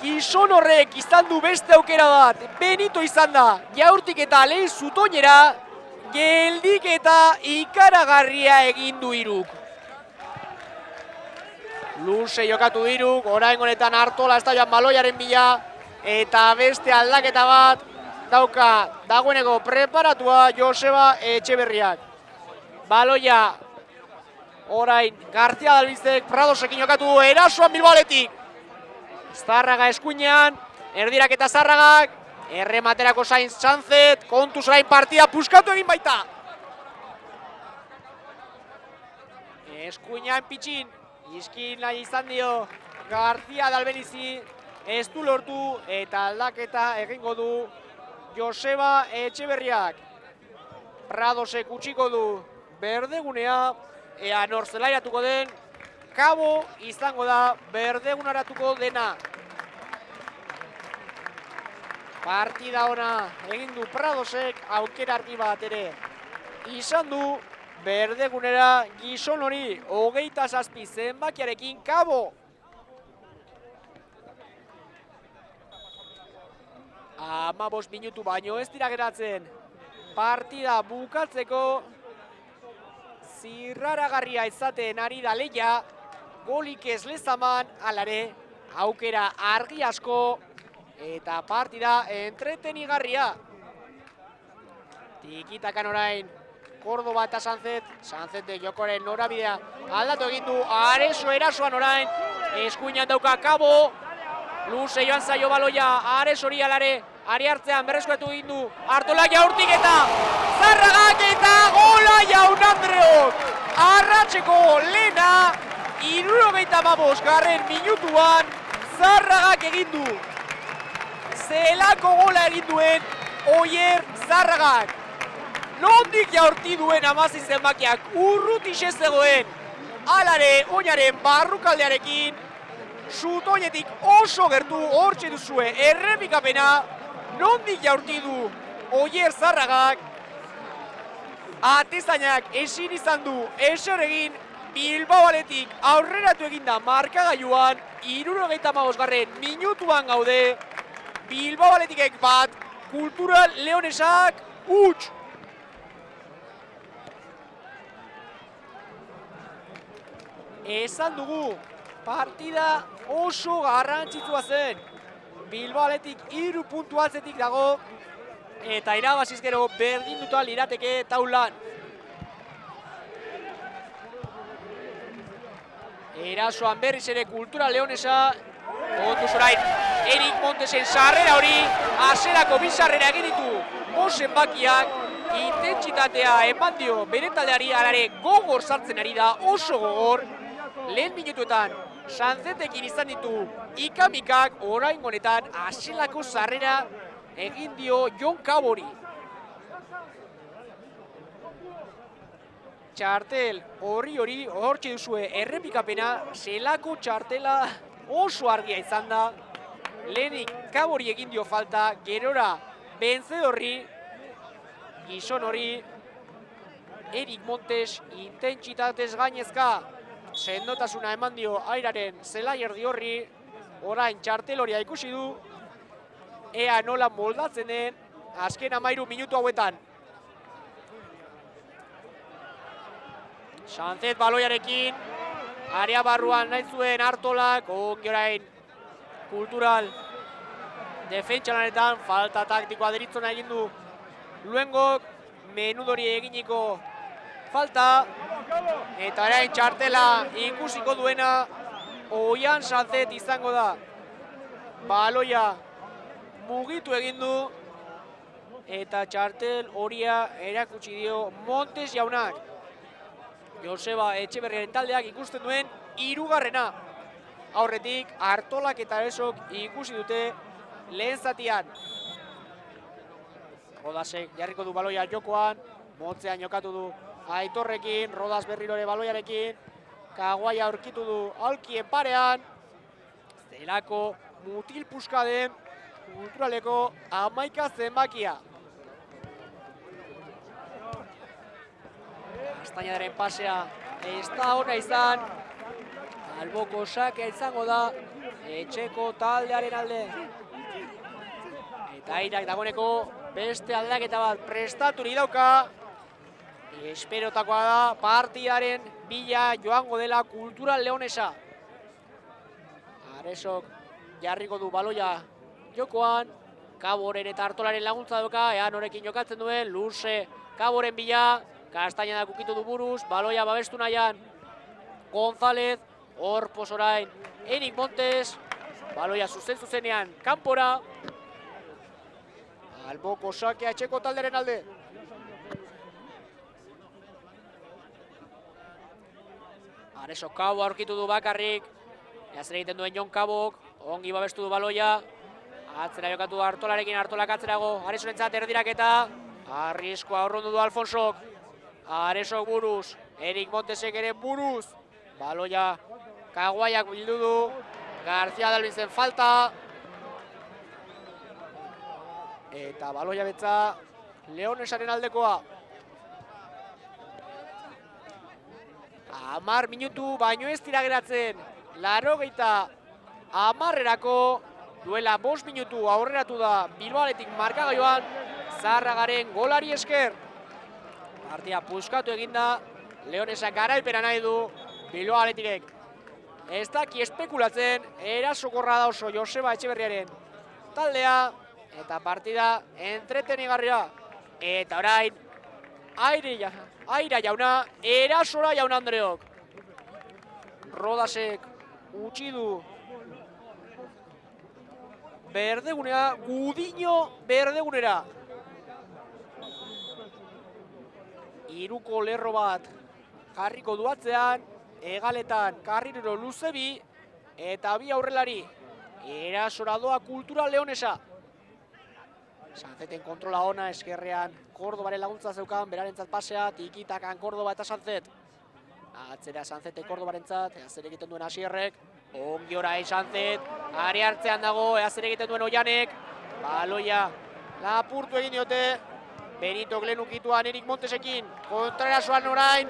Gizon horrek izan du beste aukera bat, Benito izan da, Jaurtik eta lehen zutoinera, geldik eta ikaragarria egin du Iruk. Luze jokatu Iruk, orain honetan Artola ez da joan baloiaren bila, eta beste aldaketa bat dauka dagoeneko preparatua Joseba Etxeberriak. Baloia orain García Dalbizek Pradosekin jokatu du, erasoan Bilbaoletik. Zarraga eskuinean, erdirak eta Zarragak, errematerako Sainz Sanzet, kontuz orain partida puskatu egin baita. Eskuinean Pitzin, iskin nahi izan dio García Dalbenizi, ez du lortu eta aldaketa egingo du Joseba Etxeberriak. Pradosek utziko du berdegunea, ea nor zelairatuko den, Kabo izango da berdegunaratuko dena. Partida ona egin du Pradosek, aukera argi bat ere izan du berdegunera gizon hori 27 zenbakiarekin Kabo. 15 minutu baino ez dira geratzen. Partida bukatzeko zirraragarria izaten ari da lehia, golik ez Lezaman, alare, aukera argi asko, eta partida entretenigarria. Tikitakan orain, Kordoba eta Sanzet, Sanzetek jokoren norabidea aldatu egin du, Areso erasoan orain, eskuinan dauka Kabo, luze joan zaio baloia, Aresori alare, ari hartzean berreskuatu egin du, Artola Jaurtik eta Zarragak eta gola Jaun Andreok! Arratseko lehena, 75. minutuan Zarragak egin du. Zelako gola egin duen Oier Zarragak. Nondik Jaurti duen 16 zenbakiak urruti zegoen. Alare oinaren barrukaldearekin, zutoinetik oso gertu hortxe duzue errepikapena, nondik Jaurti du Oier Zarragak. Atezainak ezin izan du eser egin, Bilbaoaletik aurreratu eginda markagailuan, 75. minutuan gaude, Bilbaoaletikek bat, Kultura Leonesak huts. Esan dugu, partida oso garrantzitsua zen. Bilbaoaletik 3 puntu atzetik dago, eta irabaziz gero berdinduta lirateke taulan. Erasoan berriz ere Kultura Leonesa, kontuz orain Erik Montesen sarrera hori, hasierako bi sarrera egin ditu, bosen bakiak, intentsitatea eman dio bere taldeari, alare gogor sartzen ari da, oso gogor. Lehen minutuetan Sanzetekin izan ditu ikamikak, orain honetan hasierako sarrera egin dio Jon Kabori. Txartel hori hortxe duzue errepikapena, zelako txartela oso argia izan da. Lehenik Kabori egin dio falta, gerora benzedorri, gizon hori, Erik Montes intentsitatez gainezka, sendotasuna eman dio airaren zelaierdi horri, orain txartel horia ikusi du, ea nola moldatzen den azken 13 minutu hauetan. Sanzet baloiarekin, area barruan nahi zuen Artolak, ongi orain Kultural defentsalanetan, falta taktikoa deritzona egin du Luengok, Menudori eginiko falta, eta orain txartela ikusiko duena Oian Sanzet izango da. Baloia mugitu egin du, eta txartel horia erakutsi dio Montes jaunak. Joseba Etxeberriaren taldeak ikusten duen hirugarrena. Aurretik Artolak eta Aresok ikusi dute lehen zatian. Rodasek jarriko du baloia jokoan, motzean jokatu du Aitorrekin, Rodas berrirore baloiarekin, Kaguaia aurkitu du aulkien parean, zelako mutil puska den kulturaleko 11 zenbakia. Castañedaren pasea ez da ona izan, alboko sakea izango da etxeko taldearen alde. Eta Airak dagoeneko beste aldaketa bat prestaturi dauka. Esperotakoa da partidaren bila joango dela Kultural Leonesa. Aresok jarriko du baloia jokoan, Kaboren eta Artolaren laguntza doka, ea norekin jokatzen duen, Lurse Kaboren bila, Castañedak ukitu du buruz, baloia babestu nahian González, hor posorain Enik Montes, baloia zuzenean kanpora. Alboko sakea etxeko talderen alde. Aresok Kabo aurkitu du bakarrik, eazer egiten duen Jon Kabok, ongi babestu du baloia, atzera jokatu Artolarekin, Artolak atzerago, Aresorentzat erdiraketa, arriskoa horrondu du Alfonsok, Aresok buruz, Erik Montesek ere buruz, baloia Kaguaiak bildu du, García Dalbinzen falta, eta baloia betza Leonesaren aldekoa. 10 minutu baino ez dira geratzen, 80erako duela 5 minutu aurreratu da Bilbaoletik markagailuan Zarragaren golari esker. Partia puskatu eginda, Leonesa garaipena nahi du Bilbaoletikek. Ez daki espekulatzen, erasokorra da oso Joseba Etxeberriaren taldea, eta partida entretenigarria. Eta orain, Aira jauna, erasora jaun Andreok. Rodasek utzi du berdegunea, Gudiño berdegunera. Hiruko lerro bat jarriko duatzean, hegaletan Karriro Luzebi eta bi aurrelari. Erasora doa Kultural Leonesa. Sanzeten kontrola ona, eskerrean Kordobaren laguntza zeukan, berarentzat pasea, tikitakan Kordoba eta Sanzet. Atzera Sanzete Kordobarentzat, eazer egiten duen Asierrek, ongi orain Sanzet, ari hartzean dago, eazer egiten duen Oianek, baloia lapurtu egin diote, Benito Glenukituan Erik Montesekin, kontrarasoan orain,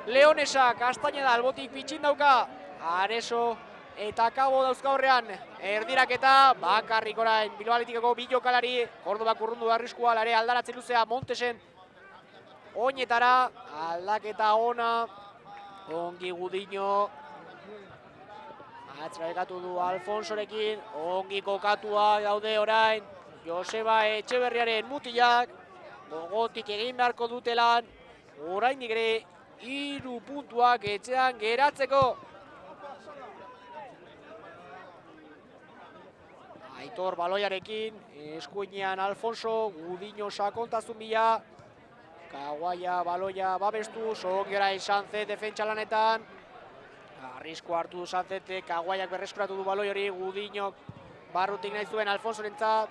Leonesa, Castañeda albotik pitxin dauka, Areso eta Kabo dauzka horrean, erdiraketa, bakarrik orain, Bilbaoletikeko bi jokalari, Kordobak urrundu arriskua, lare aldaratzen luzea Montesen oinetara, aldaketa ona, ongi Gudiño, atzeraikatu du Alfonsorekin, ongi kokatua daude orain, Joseba Etxeberriaren mutilak, gogotik egin beharko dutelan, oraindik ere 3 puntuak etxean geratzeko. Aitor baloiarekin, eskuinean Alfonso, Gudiño sakontasun bila, Kaguaia baloia babestu, ongi orain Sanzet defentsa lanetan, arrisko hartu du Sanzete, Kaguaiak berreskuratu du baloi hori, Gudiño barrutik nahi zuen Alfonsorentzat,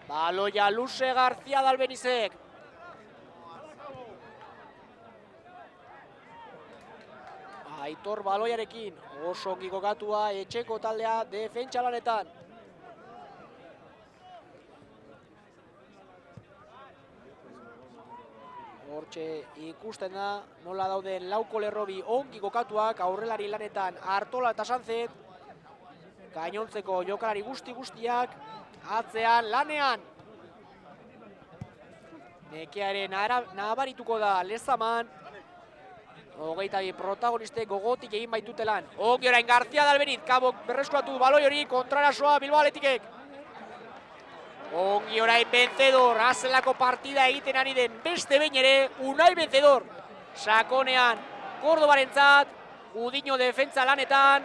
baloia luze García Dalbenizek. Aitor baloiarekin, oso ongi kokatua etxeko taldea defentsa lanetan. Hortxe ikusten da, nola dauden lauko lerrobi ongi kokatuak, aurrelari lanetan Artola eta Sanzet, gainontzeko jokalari guztiak, atzean lanean. Nekearen nabarituko da Lezaman, 22 protagoniste gogotik egin baitute lan. Ongi orain García Dalbeniz, Kabok berreskuratu baloi hori, kontrarasoa Bilbaoletikek. Ongi orain Vencedor, azelako partida egiten ari den beste behin ere, Unai Vencedor. Sakonean, Kordobarentzat, Gudiño defentsa lanetan,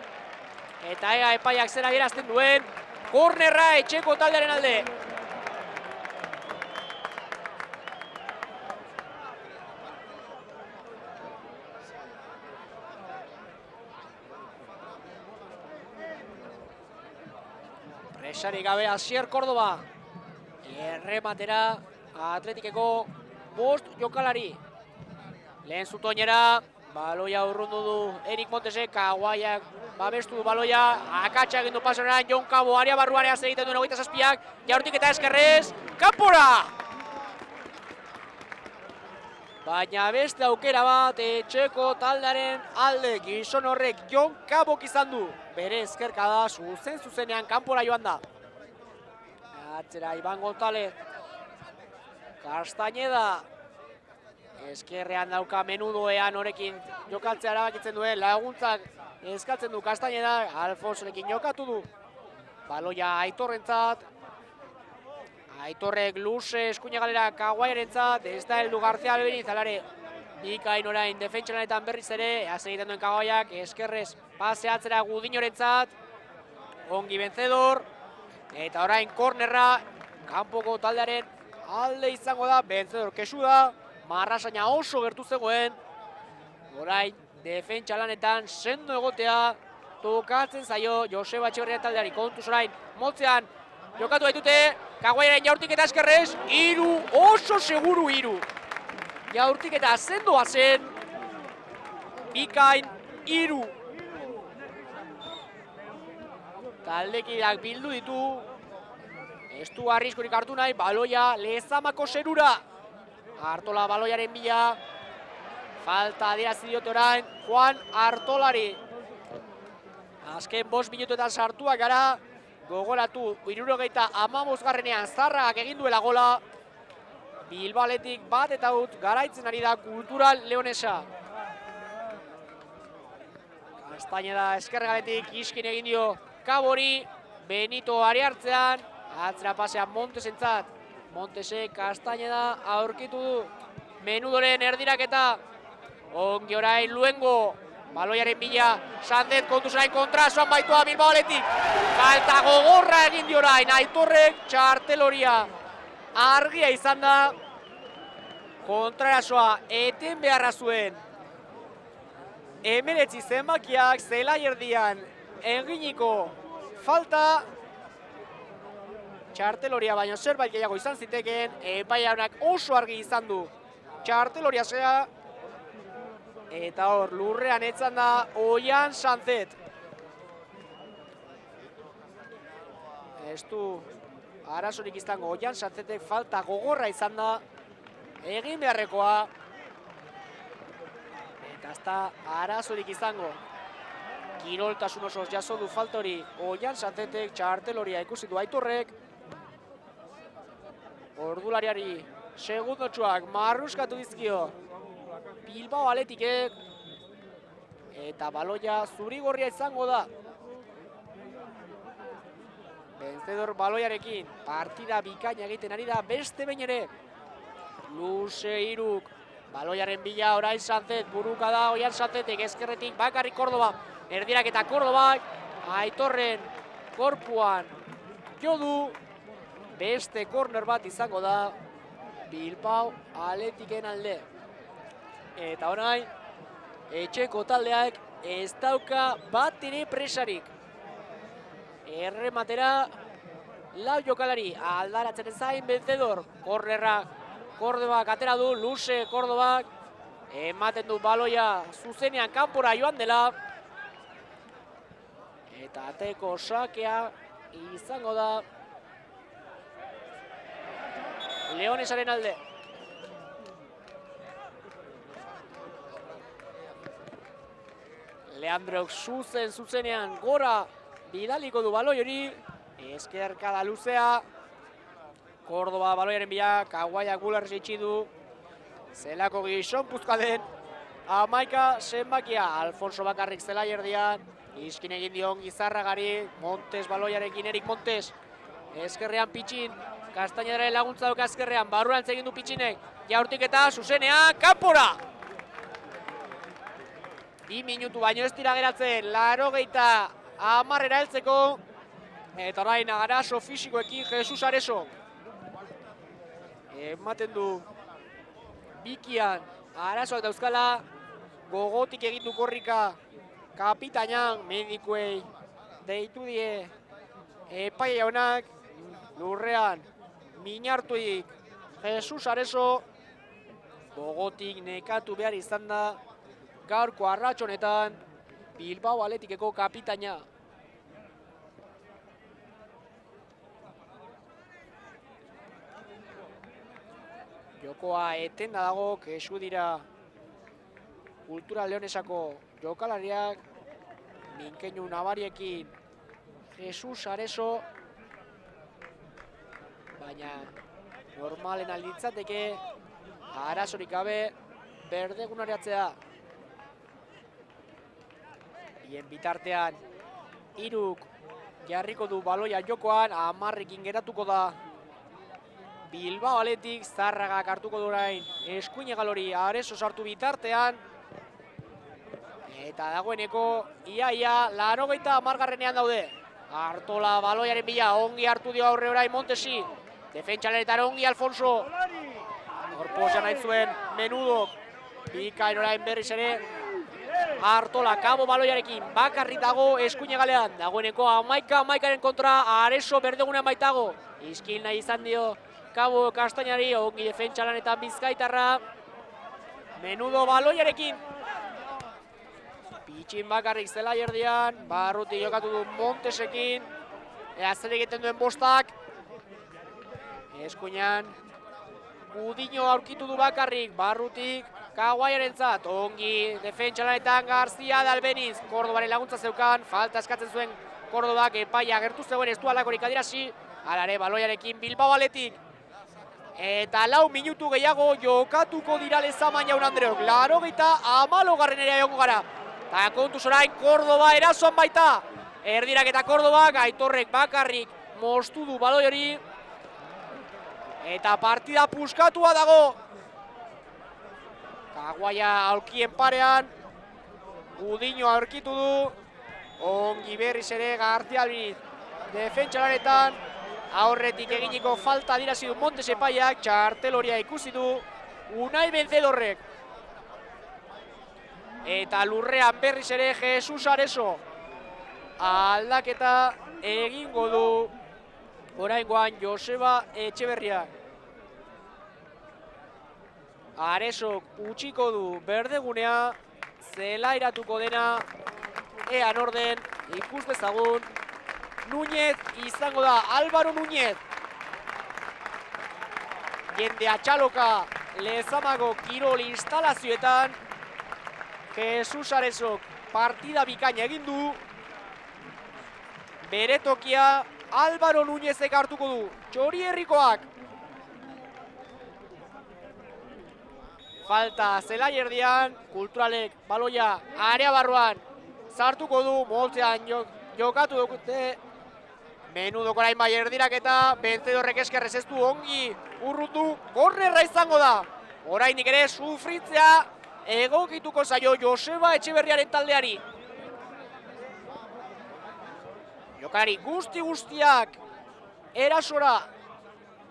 eta ea epaiak zera gerazten duen, kornerra etxeko taldearen alde. Presarik gabe Asier Kordoba. Errematera Atletikeko 5 jokalari. Lehen zutoinera, baloia urrundu du Erik Montesek, Kaguaiak babestu du baloia, akatsa egin du pasoran, Jon Cabo, aria barruareaz egiten duen 27ak, jaurtik eta eskerrez, kanpora! Baina beste aukera bat, etxeko taldearen alde, gizon horrek Jon Cabok izan du. Bere ezkerka da, zuzenean kanpora joan da. Atzera Iban González, Castañeda, eskerrean dauka menudoean horekin jokatzea erabakitzen duen, laguntzak eskatzen du Castañeda, Alfonsorekin jokatu du. Baloia Aitorrentzat, Aitorrek luze eskuina galera Kaguaiarentzat, ez da heldu García Albeniz, alare bikain orain defentsalanetan berriz ere, egiten duen Kaguaiak, eskerrez paseatzera Gudinorentzat, ongi Vencedor, eta orain kornerra, kanpoko taldearen alde izango da, Vencedor kesu da, Marrasaina oso gertu zegoen, orain defentsa lanetan sendo egotea tokatzen zaio Joseba Etxeberria taldeari. Kontuz orain motzean jokatu baitute, Kaguaiaren jaurtik eta eskerrez, 3, oso seguru 3. Jaurtik eta sendoa zen, bikain 3. Taldekideak bildu ditu, ez du arriskurik hartu nahi, baloia Lezamako zerura. Artola baloiaren bila, falta adierazi diote orain Juan Artolari. Azken 5 minutuetan sartuak gara, gogoratu 75. Zarragak egin duela gola. Bilbaletik bat eta ut garaitzen ari da Kultural Leonesa. Castañeda eskergaletik iskin egin dio Kabori, Benito Ariartzean, atzera pasean Montesentzat. Montesek Castañeda aurkitu du. Menudoren erdiraketa. Ongi orain Luengo. Baloiaren bila. Sandet kontuz orain kontra. Soan baitua Bilbaoletik. Falta gogorra egin di orain. Aitorrek txarteloria. Argia izan da. Kontrarasoa eten beharra zuen. 19 zenbakiak zelai erdian eginiko falta. Txarteloria baino zerbait gehiago izan zitekeen, epaianak oso argi izan du txarteloria zea. Eta hor, lurrean etzan da Oian Sanzet. Ez du arazorik izango, Oian Sanzetek falta gogorra izan da, egin beharrekoa. Eta ez da arazorik izango. Kiroltasun osoz jaso du falta hori Oian Sanzetek, txarteloria ikusi du Aitorrek. Ordulariari segundotxoak marruskatu dizkio Bilbao Atletikek, eta baloia zuri-gorria izango da. Vencedor baloiarekin partida bikaina egiten ari da beste behin ere. Luze 3, baloiaren bila orain Sanzet, buruka da Oian Sanzetek, ezkerretik bakarrik Kordoba, erdirak eta Kordobak, Aitorren korpuan jo du. Beste korner bat izango da Bilbao Atletiken alde. Eta orain, etxeko taldeak ez dauka bat ere presarik. Errematera, lau jokalari aldaratzen zain Vencedor. Kornerra, Kordobak atera du, luze Kordobak. Ematen du baloia zuzenean kanpora joan dela. Eta ateko sakea izango da Leonesaren alde. Leandrok zuzenean gora bidaliko du baloi hori. Eskerkada luzea. Kordoba baloiaren bila, Kaguaiak bularrez itxi du. Zelako gizon puzkaden. 11 zenbakia, Alfonso bakarrik zelai erdian. Iskin egin dion Gizarragari, Montes baloiarekin, Erik Montes. Eskerrean Pitxin, Castañedaren laguntza duka ezkerrean, barruan egin du Pitxinek. Jaurtik eta zuzenean, kanpora! 2 minutu baino ez dira geratzen, 80 heltzeko. Eta orain arazo fisikoekin Jesus Areso. Ematen du bikian arazoak dauzkala, gogotik egin du korrika kapitainan, medikuei deitu die Epai jaunak lurrean minartuik Jesus Areso gogotik nekatu behar izan da gaurko arratsa honetan Bilbao Athleticeko kapitaina. Jokoa etenda dago, kesu dira Kultura Leonesako jokalariak, minkeinu nabariekin Jesus Areso, baina normalen alditzateke arazorik gabe berdegunariatzea. Bien bitartean, Hiruk jarriko du baloia jokoan, 10ekin geratuko da Bilbao Athletic, Zarragak hartuko du orain eskuinegal hori Areso sartu bitartean. Eta dagoeneko, ia 90 daude. Artola baloiaren bila, ongi hartu dio aurre orain Montesi. Defentsalanetan ongi Alfonso. Horposan nahi zuen Menudok. Bikain orain berriz ere. Artola kabo baloiarekin, bakarrik dago eskuinegalean. Dagoeneko 11-11aren kontra, Areso berdegunean baitago. Izkil nahi izan dio Kabo Kastainari, ongi defentsalanetan Bizkaitarra. Menudo baloiarekin. Pitxin bakarrik zela erdian, barruti jokatu du Montesekin. Zer egiten duen bostak. Eskuinean Gudiño aurkitu du bakarrik, barrutik Kaguaiarentzat, ongi defentsalanetan Garzia de Albeniz. Kordobaren laguntza zeukan, falta eskatzen zuen Kordobak, epaia gertu zegoen ez du alakorik adierazi. Alare baloiarekin Bilbao Athletic. Eta 4 minutu gehiago jokatuko dira Lezaman Jaun Andreok. 94. egongo gara. Eta kontuz orain Kordoba erasoan baita. Erdirak eta Kordobak, Aitorrek bakarrik moztu du baloi hori. Eta partida puskatua dago. Kaguaia aurkien parean. Gudiño aurkitu du. Ongi berriz ere García Albeniz. Defentsalanetan aurretik eginiko falta adierazi du Montes epaiak, txartel horia ikusi du Unai Vencedorrek. Eta lurrean berriz ere Jesus Areso. Aldaketa egingo du oraingoan Joseba Etxeberria. Aresok utziko du berdegunea, zelairatuko dena, ean orden, ikus dezagun. Núñez izango da, Álvaro Núñez. Jende atxaloka Lezamako kirol instalazioetan. Jesus Aresok partida bikaina egin du. Bere tokia Álvaro Núñezek hartuko du, Txorierrikoak. Falta zelai erdian, Kulturalek baloia area barruan sartuko du, moltzean jokatu dukute. Menudok orain bai erdirak eta Vencedorrek eskerrez ez du ongi urrutu, kornerra izango da. Orainik ere sufritzea egokituko zaio Joseba Etxeberriaren taldeari. Jokalari guztiak erasora.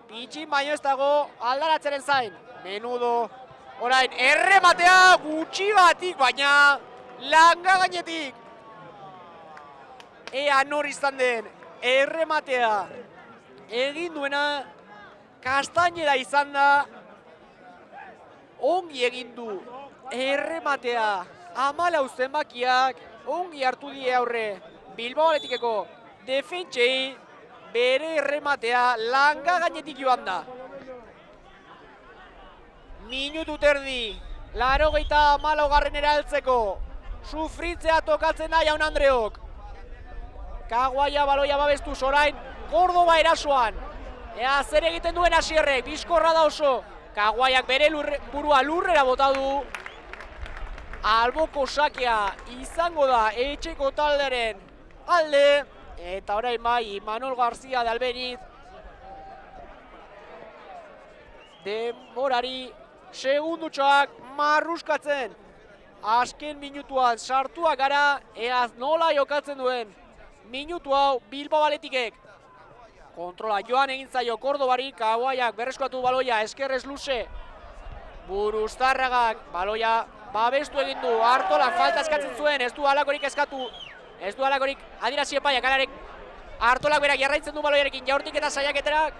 Pitxin baino ez dago aldaratzeren zain. Menudo orain errematea gutxi batik, baina langa gainetik. Ea nor izan den errematea egin duena Kastainera izan da. Ongi egin du errematea, 14 zenbakiak ongi hartu die aurre Bilbao Athleticeko defentsei, bere errematea langa gainetik joan da. Minutu terdi, 94. heltzeko, sufritzea tokatzen da Jaun Andreok. Kaguaia baloia babestuz orain Kordoba erasoan. Ea zer egiten duen Asierrek, bizkorra da oso. Kaguaiak bere burua lurrera bota du. Alboko sakea izango da etxeko talderen alde. Eta orain bai, Manuel García de Albeniz. Denborari segundutxoak marruskatzen. Azken minutuan sartuak gara, eaz nola jokatzen duen. Minutu hau Bilbao Athleticek. Kontrola joan egin zaio Kordobari, Kaguaiak berreskuatu baloia, eskerrez luze. Buruztarragak baloia babestu egin du, Artola falta eskatzen zuen, ez du halakorik eskatu. Ez du halakorik adierazi epaiak, Artolak berak jarraitzen du baloiarekin, jaurtik eta saiaketerak.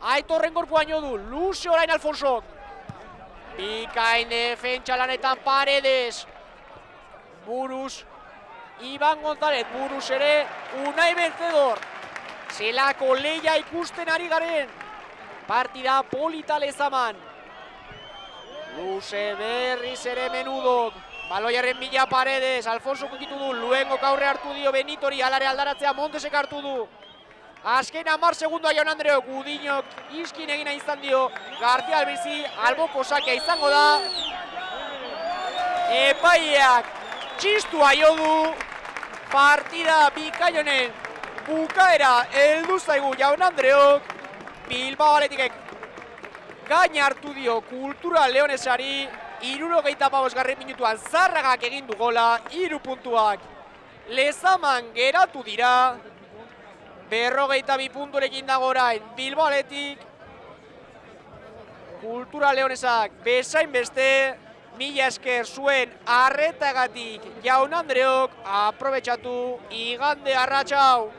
Aitorren gorpuan jo du, luze orain Alfonsok. Bikain defentsa lanetan Paredes. Buruz, Iban González, buruz ere, Unai Vencedor. Zelako leia ikusten ari garen. Partida polita Lezaman. Luze berriz ere Menudok. Baloiaren bila Paredes, Alfonso kukitu du, Luengok aurre hartu dio Benitori, alare aldaratzea Montesek hartu du. Azken 10 segundoa Jaun Andreok, Udinok iskin egina izan dio, García Albizi, alboko sakea izango da. Epaileak txistua jo du, partida bikaionen bukaera heldu zaigu Jaun Andreok. Bilbao Athleticek gain hartu dio Kultura Leonesari, 75. minutuan Zarragak egin du gola, 3 puntuak Lezaman geratu dira. 52 punturekin dago orain Bilbao Athletic. Kultura Leonesak bezain beste, mila esker zuen arretagatik Jaun Andreok, aprobetxatu igande arratsau.